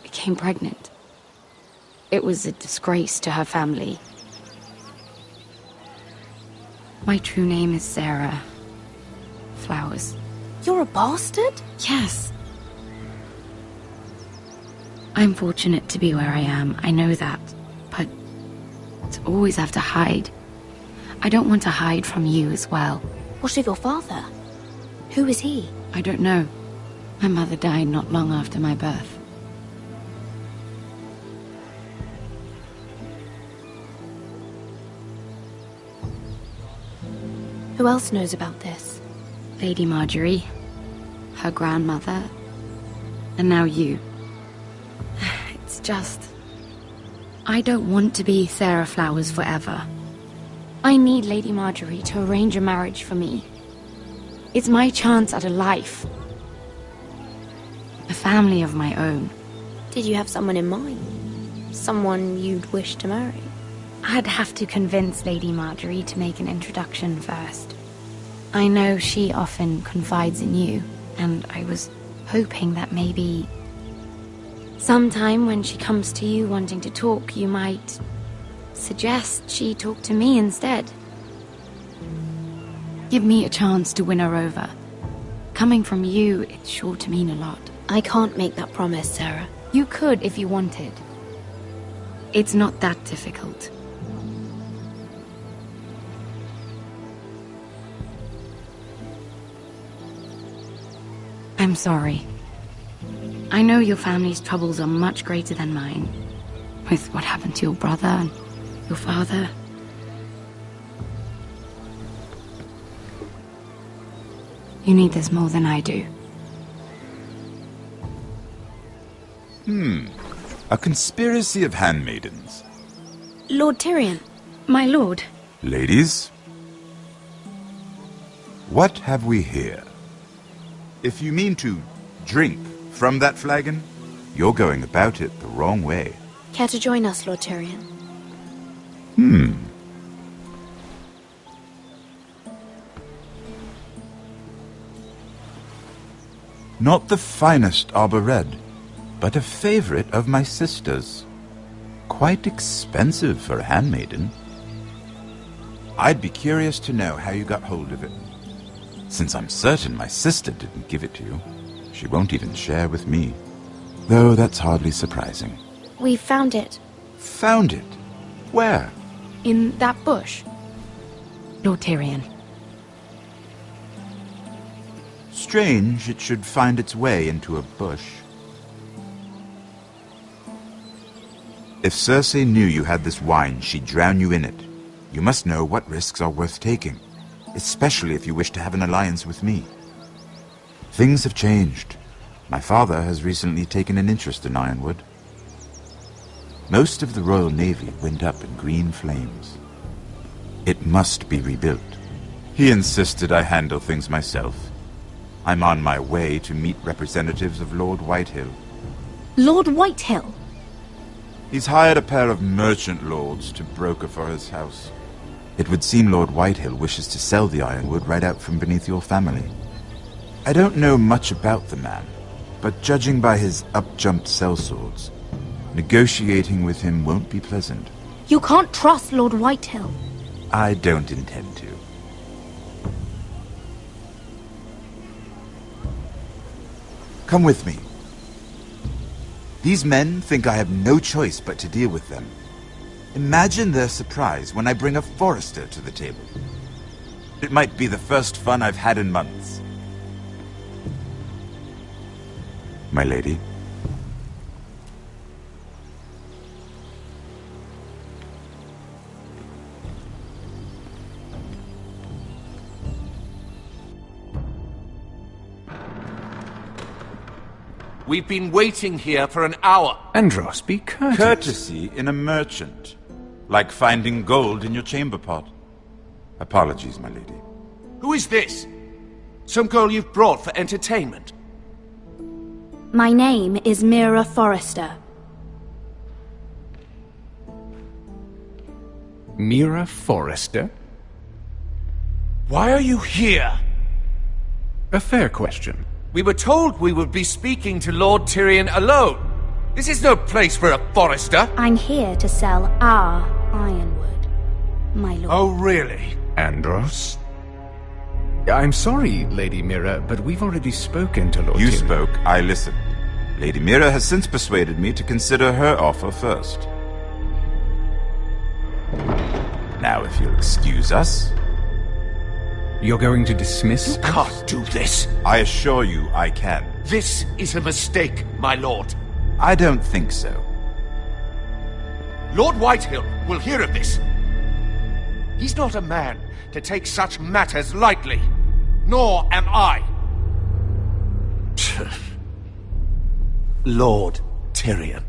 became pregnant. It was a disgrace to her family. My true name is Sarah Flowers. You're a bastard? Yes. I'm fortunate to be where I am, I know that. But to always have to hide. I don't want to hide from you as well. What of your father? Who is he? I don't know. My mother died not long after my birth. Who else knows about this? Lady Marjorie, her grandmother, and now you. It's just... I don't want to be Sarah Flowers forever. I need Lady Marjorie to arrange a marriage for me. It's my chance at a life. A family of my own. Did you have someone in mind? Someone you'd wish to marry? I'd have to convince Lady Marjorie to make an introduction first. I know she often confides in you, and I was hoping that maybe... sometime when she comes to you wanting to talk, you might suggest she talk to me instead. Give me a chance to win her over. Coming from you, it's sure to mean a lot. I can't make that promise, Sarah. You could if you wanted. It's not that difficult. I'm sorry. I know your family's troubles are much greater than mine. With what happened to your brother and your father. You need this more than I do. A conspiracy of handmaidens. Lord Tyrion. My lord. Ladies, what have we here? If you mean to drink from that flagon, you're going about it the wrong way. Care to join us, Lord Tyrion? Not the finest arbor red, but a favorite of my sister's. Quite expensive for a handmaiden. I'd be curious to know how you got hold of it. Since I'm certain my sister didn't give it to you, she won't even share with me. Though that's hardly surprising. We found it. Found it? Where? In that bush. Lord Tyrion. Strange it should find its way into a bush. If Cersei knew you had this wine, she'd drown you in it. You must know what risks are worth taking, especially if you wish to have an alliance with me. Things have changed. My father has recently taken an interest in Ironwood. Most of the Royal Navy went up in green flames. It must be rebuilt. He insisted I handle things myself. I'm on my way to meet representatives of Lord Whitehill. Lord Whitehill? He's hired a pair of merchant lords to broker for his house. It would seem Lord Whitehill wishes to sell the Ironwood right out from beneath your family. I don't know much about the man, but judging by his up-jumped sellswords, negotiating with him won't be pleasant. You can't trust Lord Whitehill. I don't intend to. Come with me. These men think I have no choice but to deal with them. Imagine their surprise when I bring a forester to the table. It might be the first fun I've had in months. My lady. We've been waiting here for an hour. Andros, be courteous. Courtesy in a merchant. Like finding gold in your chamber pot. Apologies, my lady. Who is this? Some girl you've brought for entertainment? My name is Mira Forrester. Mira Forrester? Why are you here? A fair question. We were told we would be speaking to Lord Tyrion alone. This is no place for a Forrester. I'm here to sell our ironwood, my lord. Oh, really? Andros? I'm sorry, Lady Mira, but we've already spoken to Lord You Tyrion. spoke, I listened. Lady Mira has since persuaded me to consider her offer first. Now, if you'll excuse us... You're going to dismiss? You can't do this. I assure you I can. This is a mistake, my lord. I don't think so. Lord Whitehill will hear of this. He's not a man to take such matters lightly. Nor am I. Lord Tyrion.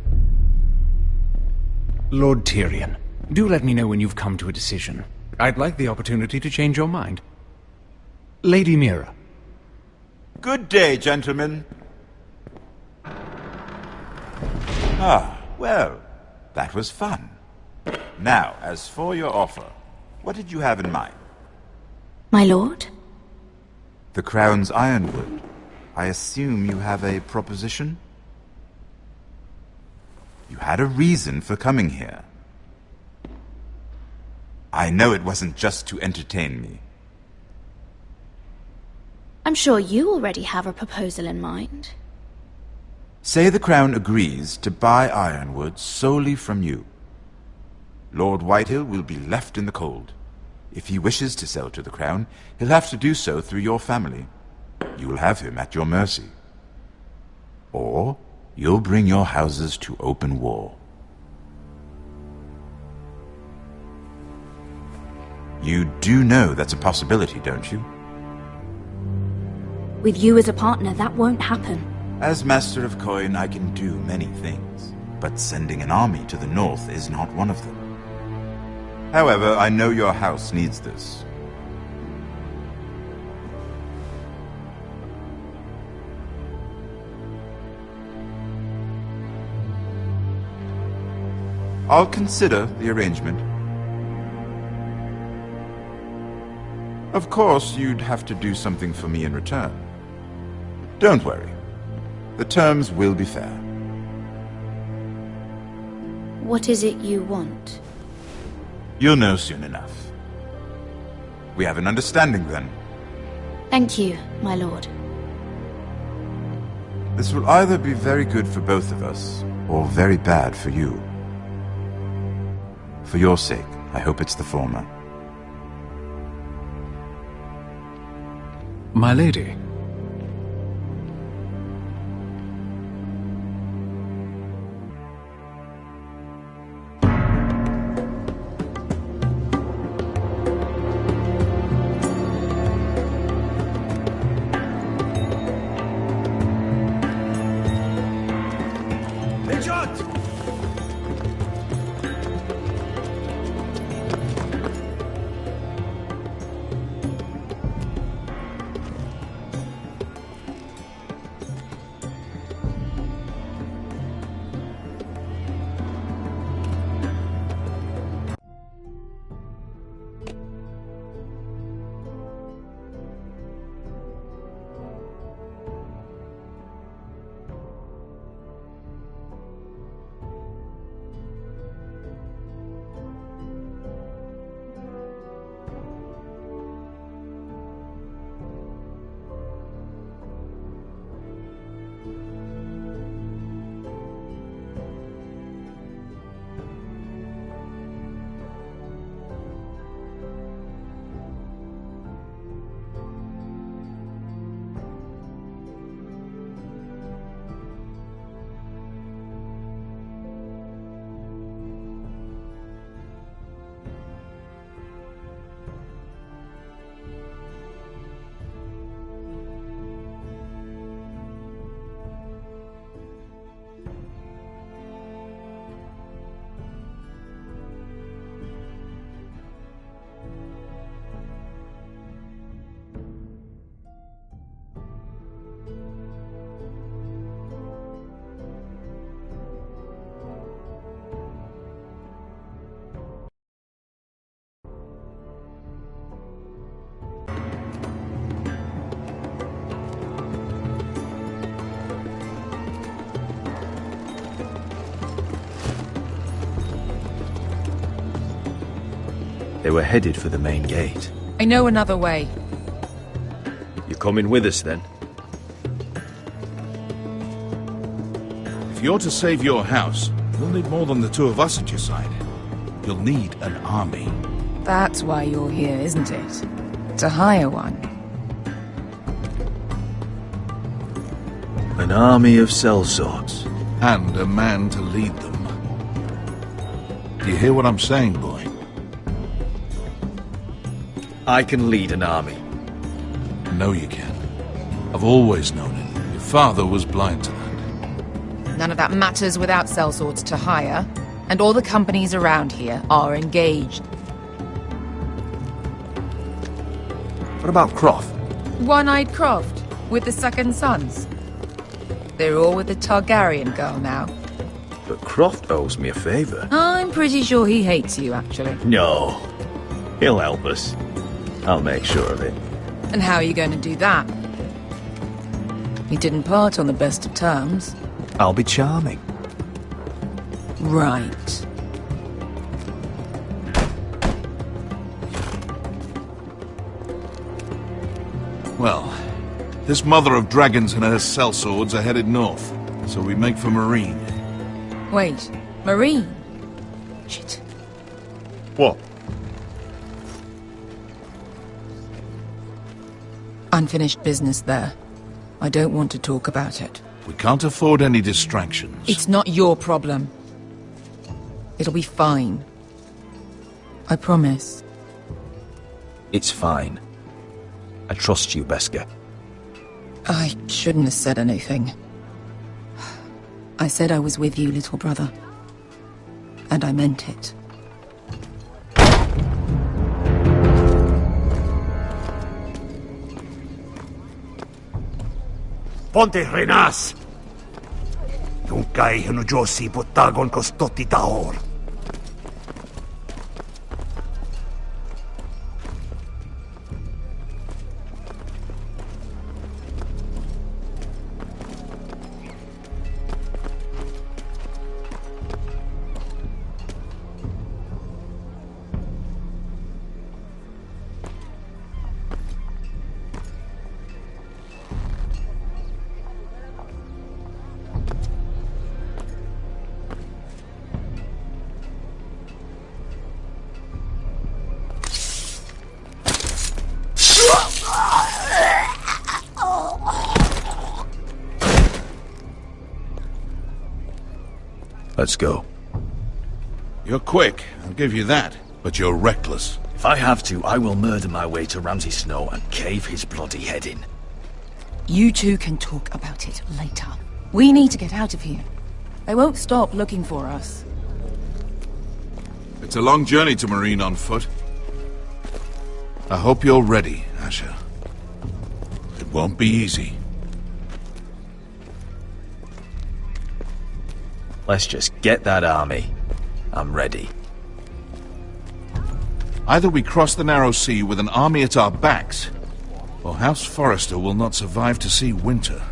Lord Tyrion, do let me know when you've come to a decision. I'd like the opportunity to change your mind. Lady Mira. Good day, gentlemen. Ah, well, that was fun. Now, as for your offer, what did you have in mind? My lord? The Crown's ironwood. I assume you have a proposition? You had a reason for coming here. I know it wasn't just to entertain me. I'm sure you already have a proposal in mind. Say the Crown agrees to buy ironwood solely from you. Lord Whitehill will be left in the cold. If he wishes to sell to the Crown, he'll have to do so through your family. You will have him at your mercy. Or you'll bring your houses to open war. You do know that's a possibility, don't you? With you as a partner, that won't happen. As Master of Coin, I can do many things, but sending an army to the north is not one of them. However, I know your house needs this. I'll consider the arrangement. Of course, you'd have to do something for me in return. Don't worry. The terms will be fair. What is it you want? You'll know soon enough. We have an understanding then. Thank you, my lord. This will either be very good for both of us, or very bad for you. For your sake, I hope it's the former. My lady. They were headed for the main gate. I know another way. You coming with us then? If you're to save your house, you'll need more than the two of us at your side. You'll need an army. That's why you're here, isn't it? To hire one. An army of sellswords. And a man to lead them. Do you hear what I'm saying, boy? I can lead an army. I know you can. I've always known it. Your father was blind to that. None of that matters without sellswords to hire, and all the companies around here are engaged. What about Croft? One-Eyed Croft, with the second sons. They're all with the Targaryen girl now. But Croft owes me a favour. I'm pretty sure he hates you, actually. No. He'll help us. I'll make sure of it. And how are you going to do that? We didn't part on the best of terms. I'll be charming. Right. Well, this mother of dragons and her sellswords are headed north, so we make for Marine. Wait, Marine? Shit. What? Unfinished business there. I don't want to talk about it. We can't afford any distractions. It's not your problem. It'll be fine. I promise. It's fine. I trust you, Beskha. I shouldn't have said anything. I said I was with you, little brother. And I meant it. Ponte Renas! Yung kay Hanujosi Botagon Kostoti Tahor. Let's go. You're quick, I'll give you that. But you're reckless. If I have to, I will murder my way to Ramsay Snow and cave his bloody head in. You two can talk about it later. We need to get out of here. They won't stop looking for us. It's a long journey to Marine on foot. I hope you're ready, Asher. It won't be easy. Let's just get that army. I'm ready. Either we cross the narrow sea with an army at our backs, or House Forrester will not survive to see winter.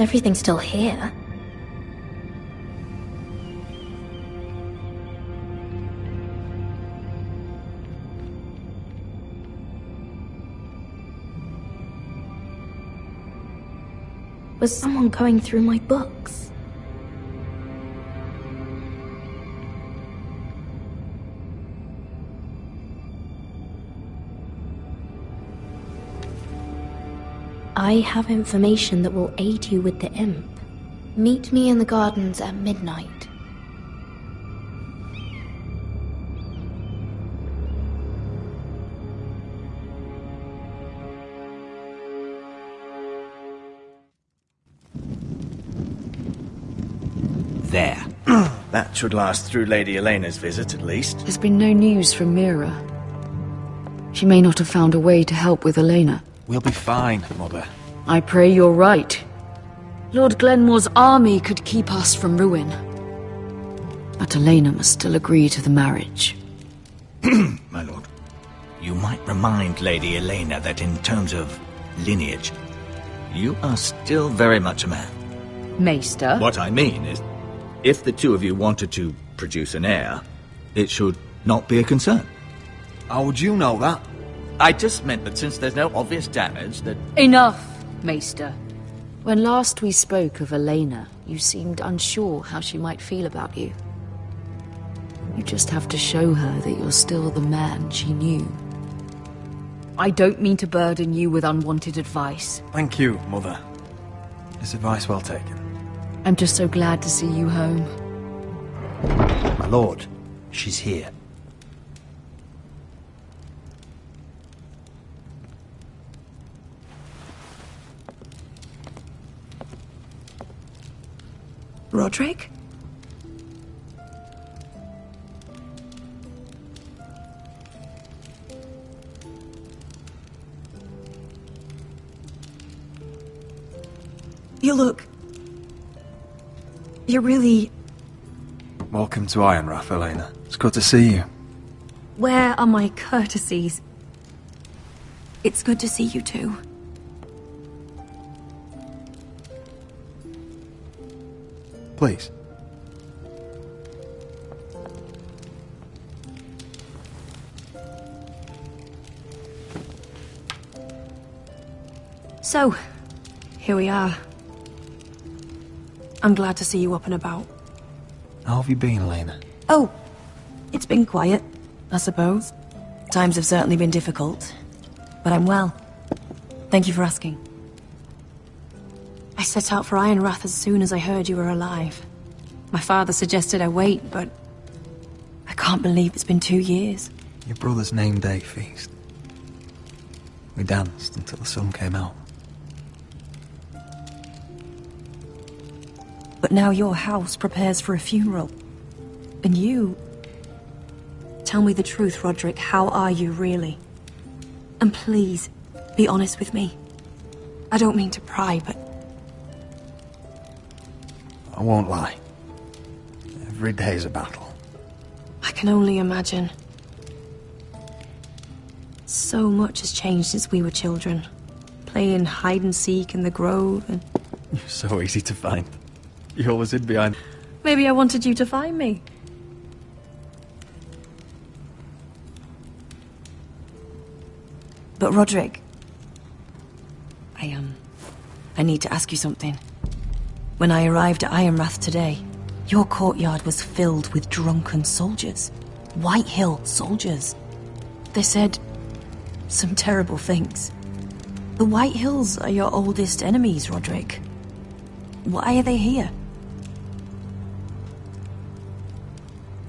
Everything's still here. Was someone going through my books? I have information that will aid you with the imp. Meet me in the gardens at midnight. There. That should last through Lady Elena's visit, at least. There's been no news from Mira. She may not have found a way to help with Elena. We'll be fine, Mother. I pray you're right. Lord Glenmore's army could keep us from ruin. But Elena must still agree to the marriage. My lord. You might remind Lady Elena that in terms of lineage, you are still very much a man. Maester? What I mean is, if the two of you wanted to produce an heir, it should not be a concern. How would you know that? I just meant that since there's no obvious damage, that... Enough, Maester. When last we spoke of Elena, you seemed unsure how she might feel about you. You just have to show her that you're still the man she knew. I don't mean to burden you with unwanted advice. Thank you, Mother. It's advice well taken. I'm just so glad to see you home. My lord, she's here. Roderick? You look... You're really... Welcome to Ironrath, Elena. It's good to see you. Where are my courtesies? It's good to see you too. Please. So, here we are. I'm glad to see you up and about. How have you been, Elena? Oh, it's been quiet, I suppose. Times have certainly been difficult, but I'm well. Thank you for asking. I set out for Ironrath as soon as I heard you were alive. My father suggested I wait, but I can't believe it's been 2 years. Your brother's name day feast. We danced until the sun came out. But now your house prepares for a funeral. And you... Tell me the truth, Roderick. How are you, really? And please, be honest with me. I don't mean to pry, but... I won't lie. Every day's a battle. I can only imagine. So much has changed since we were children. Playing hide-and-seek in the grove and... You're so easy to find. You always hid behind... Maybe I wanted you to find me. But Roderick... I need to ask you something. When I arrived at Ironrath today, your courtyard was filled with drunken soldiers. White Hill soldiers. They said some terrible things. The White Hills are your oldest enemies, Roderick. Why are they here?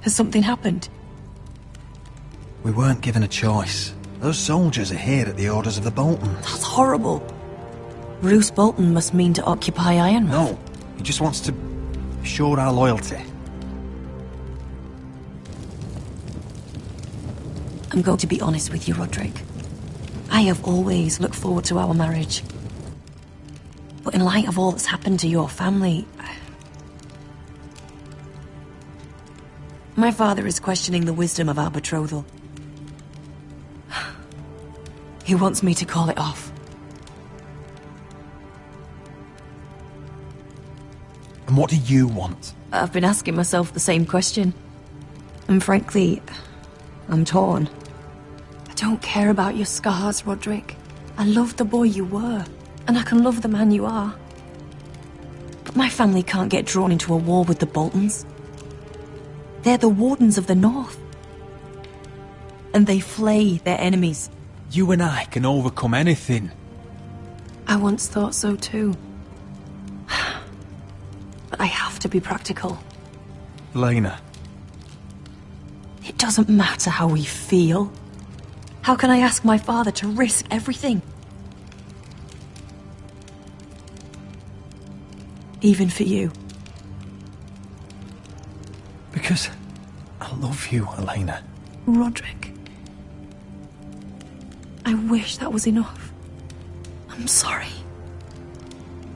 Has something happened? We weren't given a choice. Those soldiers are here at the orders of the Boltons. That's horrible. Roose Bolton must mean to occupy Ironrath. No, he just wants to assure our loyalty. I'm going to be honest with you, Roderick. I have always looked forward to our marriage. But in light of all that's happened to your family... My father is questioning the wisdom of our betrothal. He wants me to call it off. And what do you want? I've been asking myself the same question. And frankly, I'm torn. I don't care about your scars, Roderick. I love the boy you were, and I can love the man you are. But my family can't get drawn into a war with the Boltons. They're the Wardens of the North. And they flay their enemies. You and I can overcome anything. I once thought so too. But I have to be practical. Lena. It doesn't matter how we feel. How can I ask my father to risk everything? Even for you. Because I love you, Elena. Roderick. I wish that was enough. I'm sorry.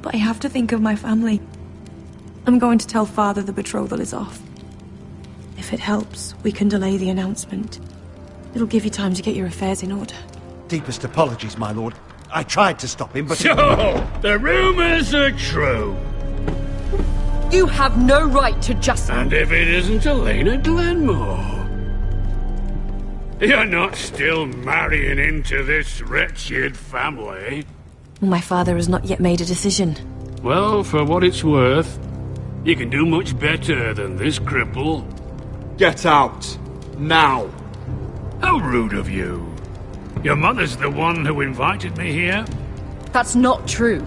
But I have to think of my family. I'm going to tell Father the betrothal is off. If it helps, we can delay the announcement. It'll give you time to get your affairs in order. Deepest apologies, my lord. I tried to stop him, but... So, the rumours are true. You have no right to just... And if it isn't Elena Glenmore? You're not still marrying into this wretched family? My father has not yet made a decision. Well, for what it's worth, you can do much better than this cripple. Get out. Now. How rude of you. Your mother's the one who invited me here? That's not true.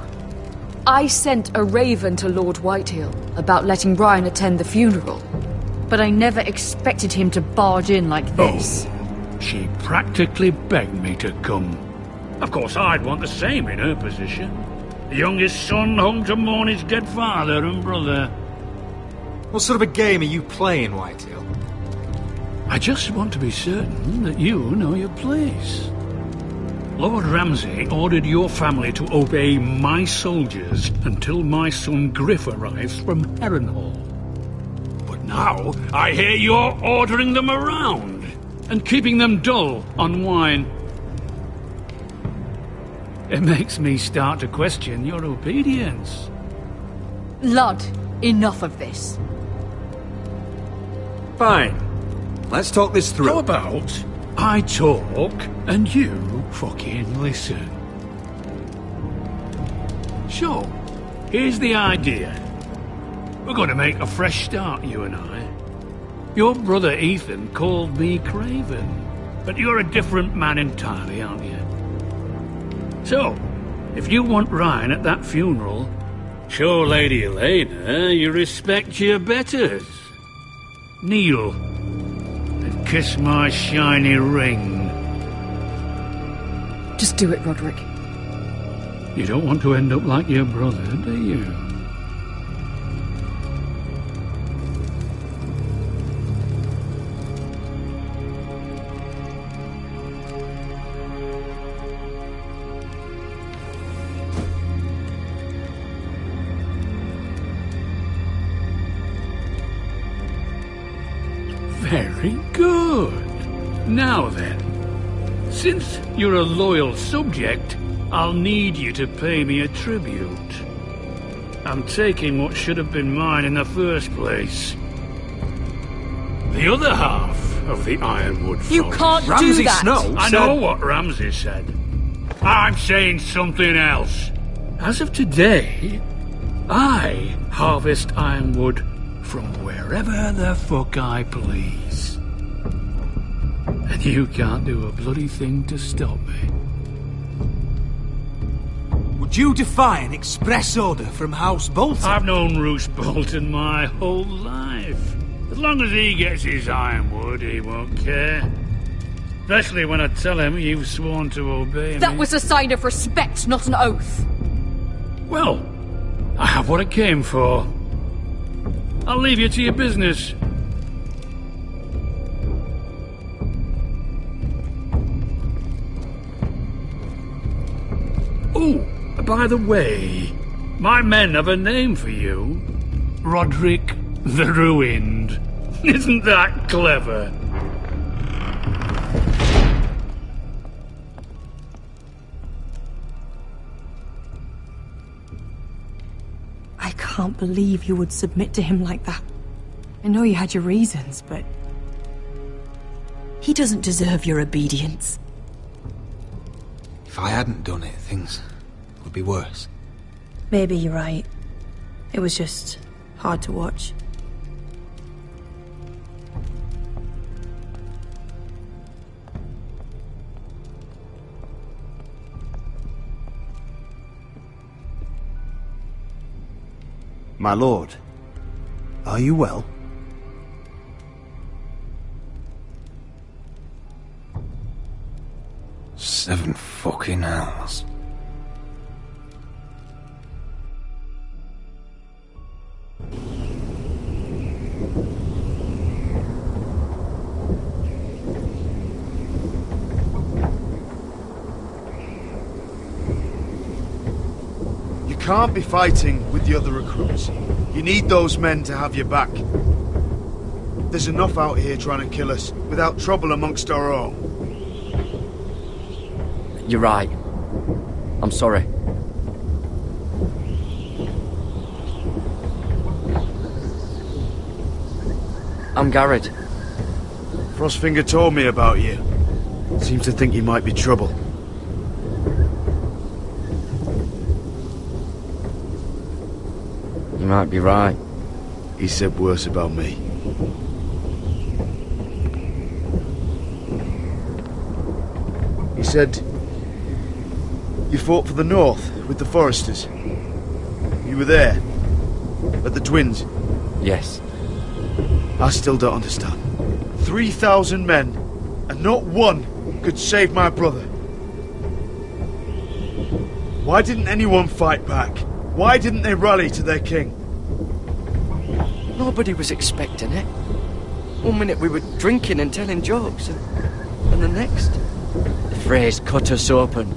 I sent a raven to Lord Whitehill about letting Brian attend the funeral. But I never expected him to barge in like this. Oh, she practically begged me to come. Of course, I'd want the same in her position. The youngest son home to mourn his dead father and brother. What sort of a game are you playing, Whitehill? I just want to be certain that you know your place. Lord Ramsay ordered your family to obey my soldiers until my son Griff arrives from Harrenhal. But now I hear you're ordering them around and keeping them dull on wine. It makes me start to question your obedience. Lud, enough of this. Fine. Let's talk this through. How about I talk and you fucking listen? So, here's the idea. We're going to make a fresh start, you and I. Your brother Ethan called me Craven, but you're a different man entirely, aren't you? So, if you want Ryan at that funeral, show Lady Elena you respect your betters. Kneel and kiss my shiny ring. Just do it, Roderick. You don't want to end up like your brother, do you? Very good. Now then, since you're a loyal subject, I'll need you to pay me a tribute. I'm taking what should have been mine in the first place. The other half of the Ironwood Forest. You can't do that! Snow I know what Ramsay said. I'm saying something else. As of today, I harvest ironwood from wherever the fuck I please. And you can't do a bloody thing to stop me. Would you defy an express order from House Bolton? I've known Roose Bolton my whole life. As long as he gets his ironwood, he won't care. Especially when I tell him you've sworn to obey me. That was a sign of respect, not an oath. Well, I have what I came for. I'll leave you to your business. Oh, by the way, my men have a name for you. Roderick the Ruined. Isn't that clever? I I can't believe you would submit to him like that. I know you had your reasons, but... he doesn't deserve your obedience. If I hadn't done it, things would be worse. Maybe you're right. It was just hard to watch. My lord, are you well? Seven fucking hells. You can't be fighting with the other recruits. You need those men to have your back. There's enough out here trying to kill us, without trouble amongst our own. You're right. I'm sorry. I'm Garrett. Frostfinger told me about you. Seems to think you might be trouble. You might be right. He said worse about me. He said you fought for the North with the Foresters. You were there at the Twins. Yes. I still don't understand. 3,000 men, and not one could save my brother. Why didn't anyone fight back? Why didn't they rally to their king? Nobody was expecting it. One minute we were drinking and telling jokes, and the next... The Freys cut us open.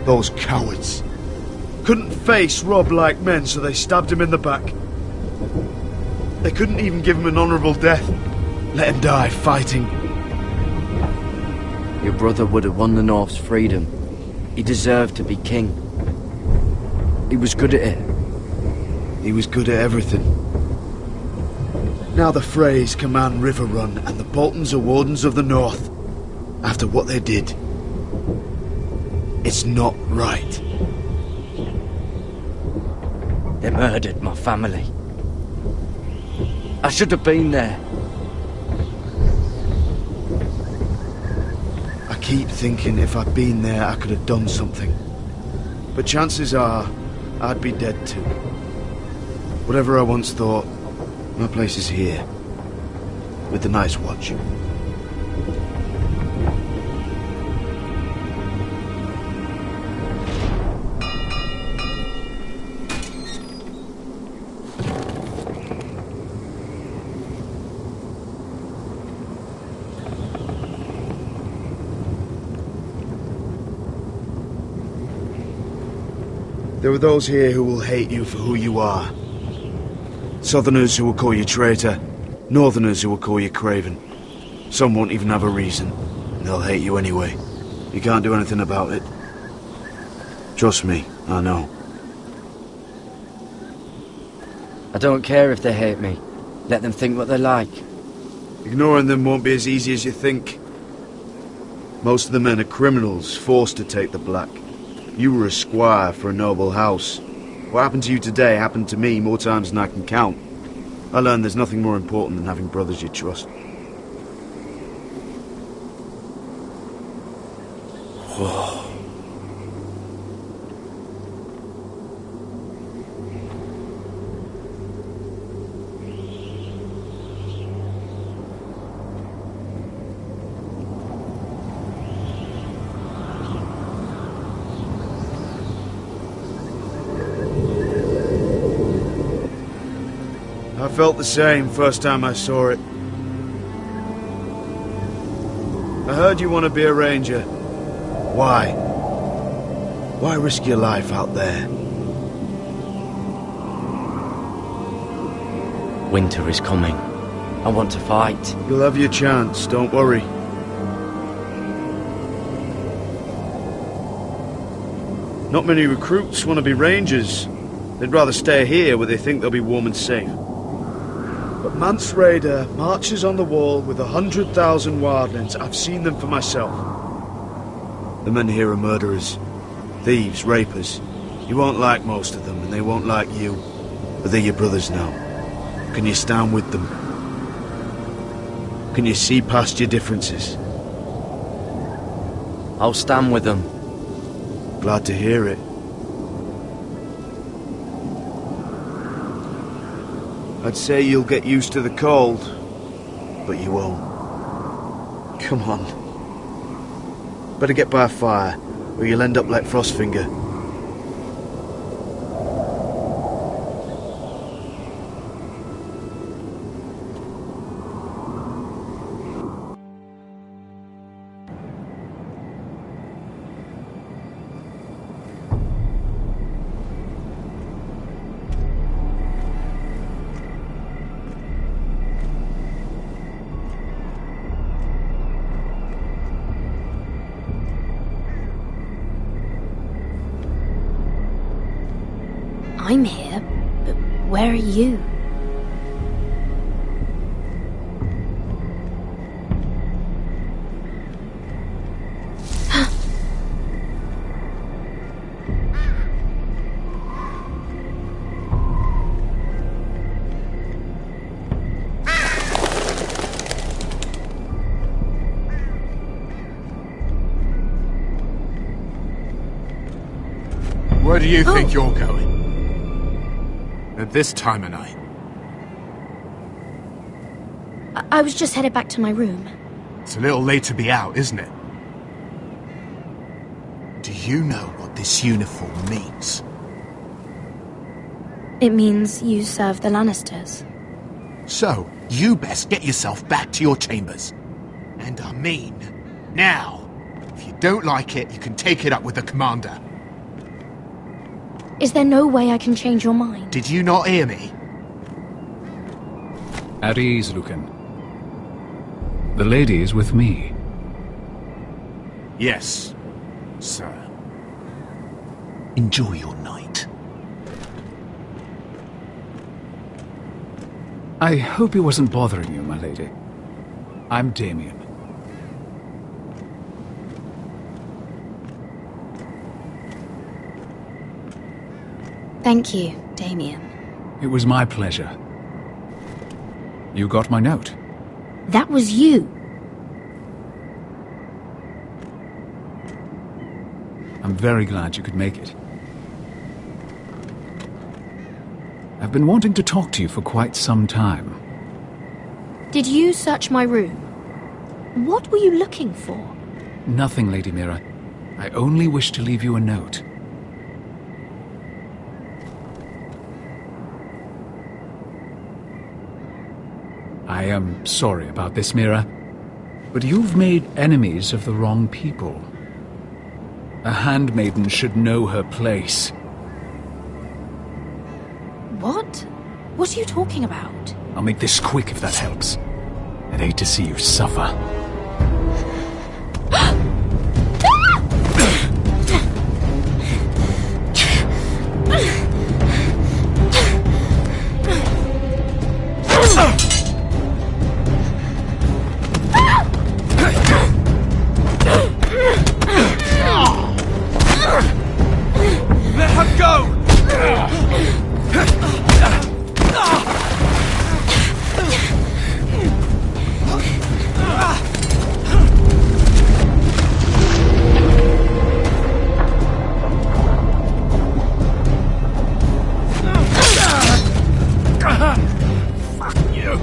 Those cowards. Couldn't face Rob like men, so they stabbed him in the back. They couldn't even give him an honourable death. Let him die fighting. Your brother would have won the North's freedom. He deserved to be king. He was good at it. He was good at everything. Now the Freys command River Run, and the Boltons are Wardens of the North. After what they did. It's not right. They murdered my family. I should have been there. I keep thinking if I'd been there, I could have done something. But chances are, I'd be dead too. Whatever I once thought, my place is here. With the Night's Watch. There are those here who will hate you for who you are. Southerners who will call you traitor. Northerners who will call you craven. Some won't even have a reason. And they'll hate you anyway. You can't do anything about it. Trust me, I know. I don't care if they hate me. Let them think what they like. Ignoring them won't be as easy as you think. Most of the men are criminals, forced to take the black. You were a squire for a noble house. What happened to you today happened to me more times than I can count. I learned there's nothing more important than having brothers you trust. Whoa. I felt the same first time I saw it. I heard you want to be a ranger. Why? Why risk your life out there? Winter is coming. I want to fight. You'll have your chance, don't worry. Not many recruits want to be rangers. They'd rather stay here where they think they'll be warm and safe. But Mance Raider marches on the wall with 100,000 wildlings. I've seen them for myself. The men here are murderers, thieves, rapers. You won't like most of them, and they won't like you. But they're your brothers now. Can you stand with them? Can you see past your differences? I'll stand with them. Glad to hear it. I'd say you'll get used to the cold, but you won't. Come on. Better get by a fire, or you'll end up like Frostfinger. I'm here, but where are you? Where do you think you're going? At this time of night? I was just headed back to my room. It's a little late to be out, isn't it? Do you know what this uniform means? It means you serve the Lannisters. So, you best get yourself back to your chambers. And I mean, now. If you don't like it, you can take it up with the commander. Is there no way I can change your mind? Did you not hear me? At ease, Lucan. The lady is with me. Yes, sir. Enjoy your night. I hope he wasn't bothering you, my lady. I'm Damien. Thank you, Damien. It was my pleasure. You got my note? That was you. I'm very glad you could make it. I've been wanting to talk to you for quite some time. Did you search my room? What were you looking for? Nothing, Lady Mira. I only wish to leave you a note. I am sorry about this, Mira, but you've made enemies of the wrong people. A handmaiden should know her place. What? What are you talking about? I'll make this quick if that helps. I'd hate to see you suffer. Let her go! Fuck you!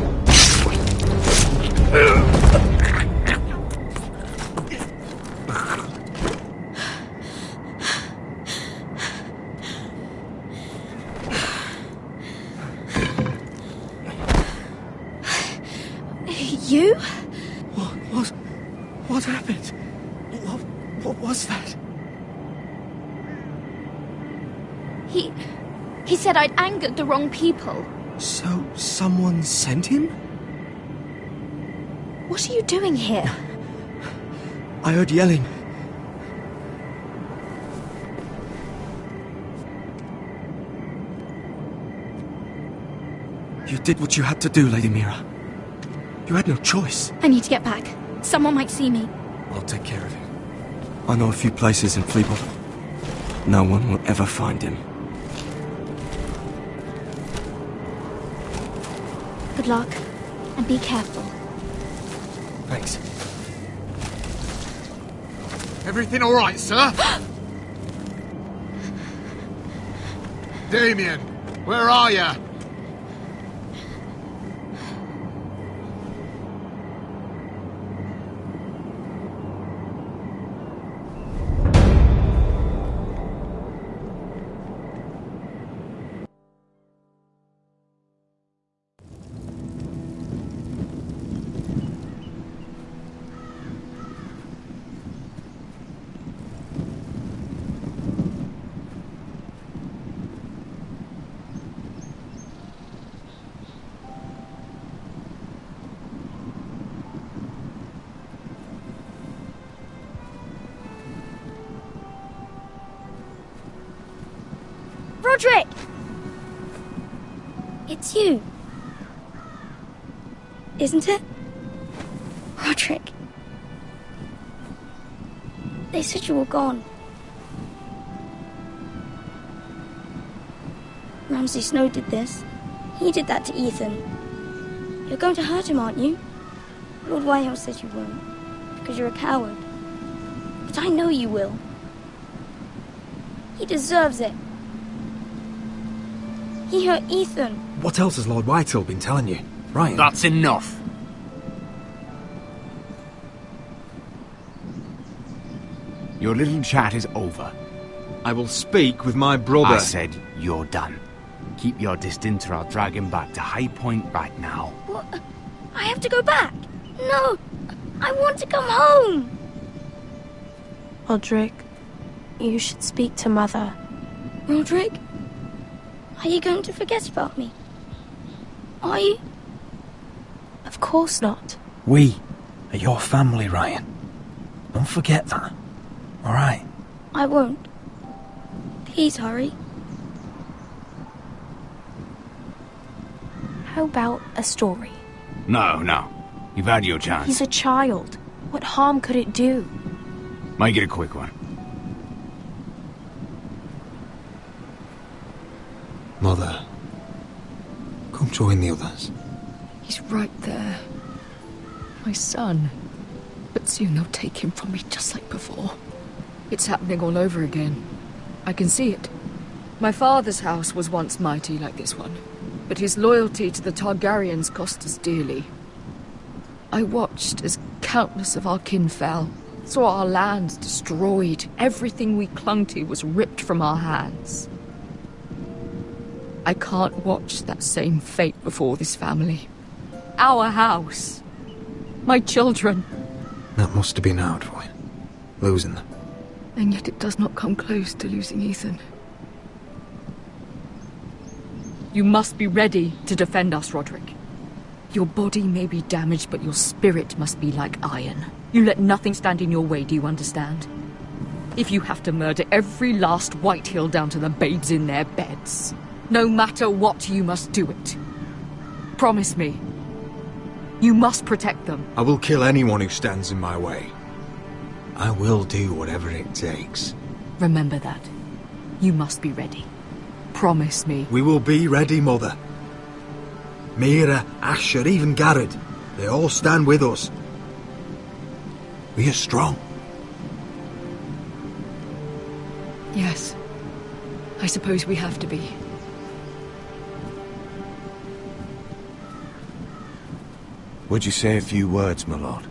You? What happened? What was that? He said I'd angered the wrong people. So, someone sent him? What are you doing here? I heard yelling. You did what you had to do, Lady Mira. You had no choice. I need to get back. Someone might see me. I'll take care of him. I know a few places in Fleabot. No one will ever find him. Good luck, and be careful. Thanks. Everything all right, sir? Damien, where are you? Roderick! It's you. Isn't it? Roderick. They said you were gone. Ramsay Snow did this. He did that to Ethan. You're going to hurt him, aren't you? Lord Whitehill says you won't, because you're a coward. But I know you will. He deserves it. He hurt Ethan. What else has Lord Whitehill been telling you? Ryan? That's enough. Your little chat is over. I will speak with my brother. I said you're done. Keep your distance or I'll drag him back to High Point right now. What? I have to go back? No! I want to come home! Roderick, you should speak to Mother. Roderick? Are you going to forget about me? Are you? Of course not. We are your family, Ryan. Don't forget that. All right? I won't. Please hurry. How about a story? No. You've had your chance. He's a child. What harm could it do? Make it a quick one. Mother, come join the others. He's right there. My son. But soon they'll take him from me just like before. It's happening all over again. I can see it. My father's house was once mighty like this one, but his loyalty to the Targaryens cost us dearly. I watched as countless of our kin fell, saw our lands destroyed, everything we clung to was ripped from our hands. I can't watch that same fate before this family. Our house. My children. That must have been hard for you, losing them. And yet it does not come close to losing Ethan. You must be ready to defend us, Roderick. Your body may be damaged, but your spirit must be like iron. You let nothing stand in your way, do you understand? If you have to murder every last Whitehill down to the babes in their beds, no matter what, you must do it. Promise me. You must protect them. I will kill anyone who stands in my way. I will do whatever it takes. Remember that. You must be ready. Promise me. We will be ready, Mother. Mira, Asher, even Garrett. They all stand with us. We are strong. Yes. I suppose we have to be. Would you say a few words, my lord?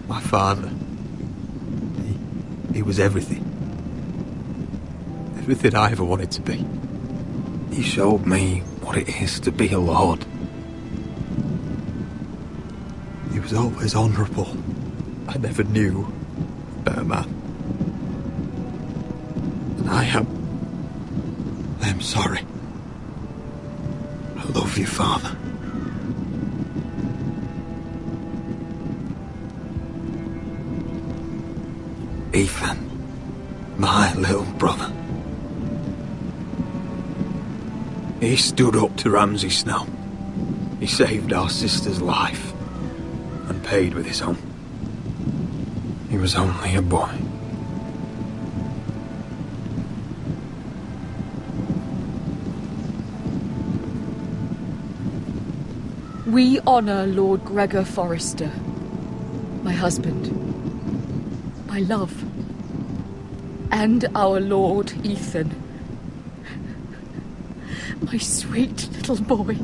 My father. He was everything. Everything I ever wanted to be. He showed me what it is to be a lord. He was always honourable. I never knew a better man. And I am sorry. I love you, Father. Ethan, my little brother. He stood up to Ramsay Snow. He saved our sister's life and paid with his own. He was only a boy. We honor Lord Gregor Forrester, my husband, my love, and our Lord Ethan, my sweet little boy.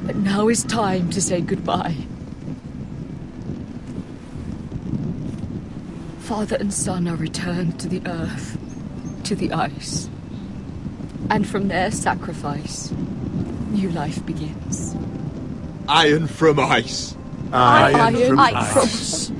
But now is time to say goodbye. Father and son are returned to the earth, to the ice. And from their sacrifice, new life begins. Iron from ice. Iron from ice.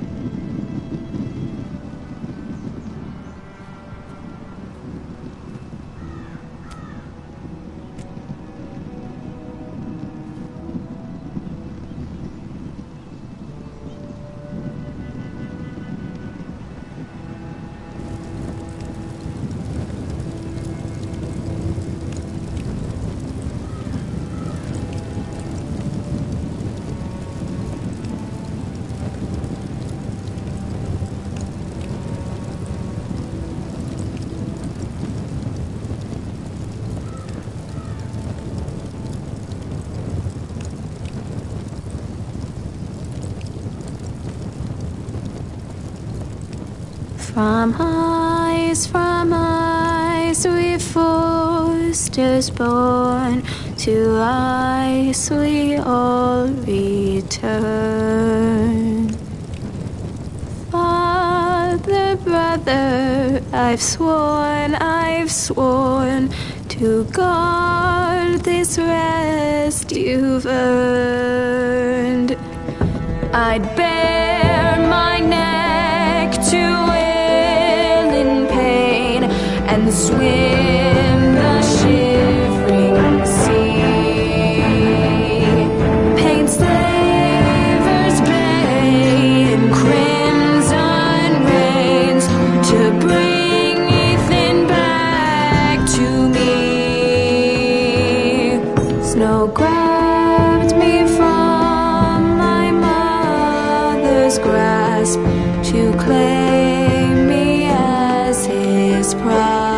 From ice, we Forsters born, to ice we all return. Father, brother, I've sworn to guard this rest you've earned. I'd bare my neck to and swim the shivering sea. Paint slavers bay in crimson rains to bring Ethan back to me. Snow grabbed me from my mother's grasp to claim me as his prize.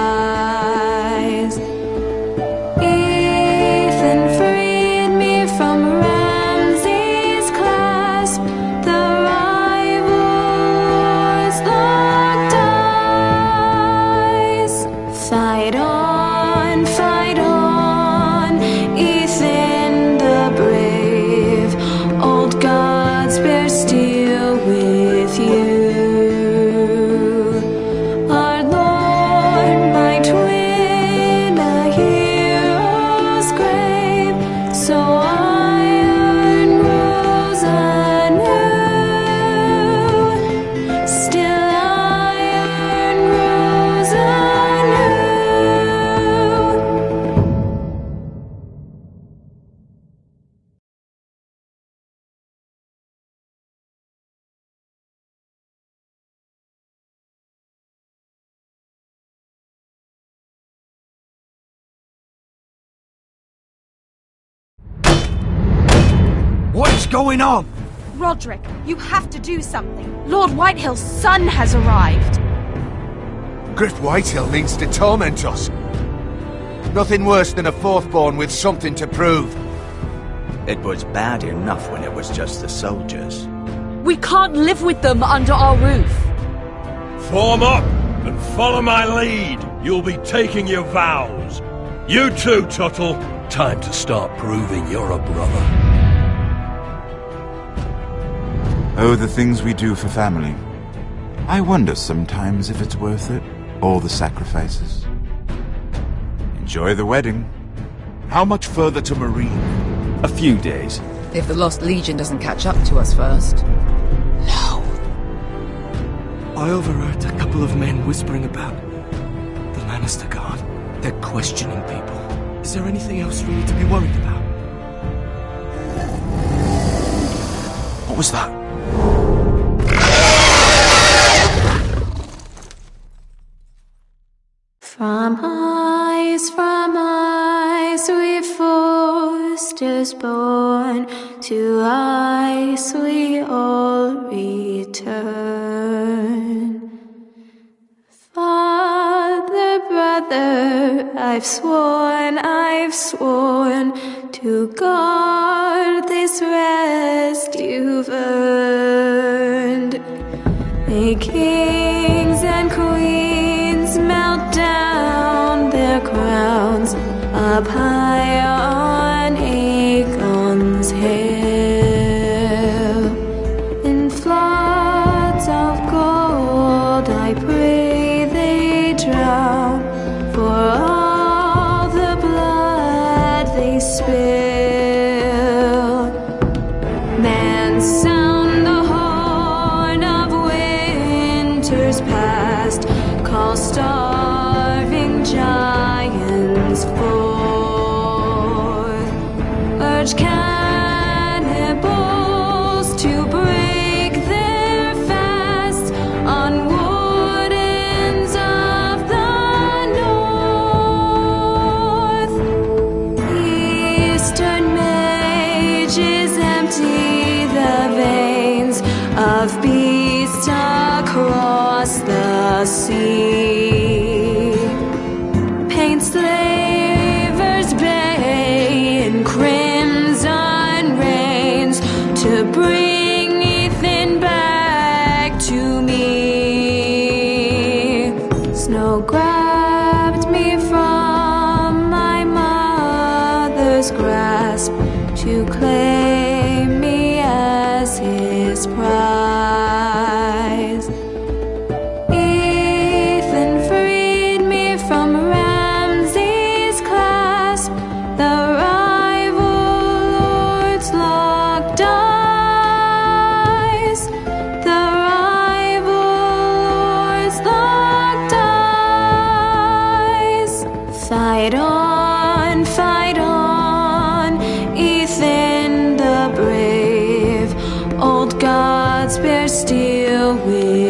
What's going on? Roderick, you have to do something. Lord Whitehill's son has arrived. Griff Whitehill means to torment us. Nothing worse than a fourth-born with something to prove. It was bad enough when it was just the soldiers. We can't live with them under our roof. Form up and follow my lead. You'll be taking your vows. You too, Tuttle. Time to start proving you're a brother. Oh, the things we do for family. I wonder sometimes if it's worth it, all the sacrifices. Enjoy the wedding. How much further to Marine? A few days. If the Lost Legion doesn't catch up to us first. I overheard a couple of men whispering about the Lannister Guard. They're questioning people. Is there anything else we need to be worried about? What was that? From ice we foresters born, to ice we all return. Father, brother, I've sworn to guard this rest you've earned. May kings and queens melt down their crowns up high on Aegon's hill. In floods of gold I pray they drown, for all the blood they spill. Then sound the horn of winter's past, call starving giants forth, urge cannibals to break their fast on wardens of the north. Eastern mages empty the veins of beasts across the sea. Paint slavers bay in crimson rains to bring Ethan back to me. Snow grabbed me from my mother's grasp to claim me as his prize. Ethan freed me from Ramsay's clasp, the rival lords locked eyes, the rival lords locked eyes. Fight on, Ethan the brave, old gods bear steel with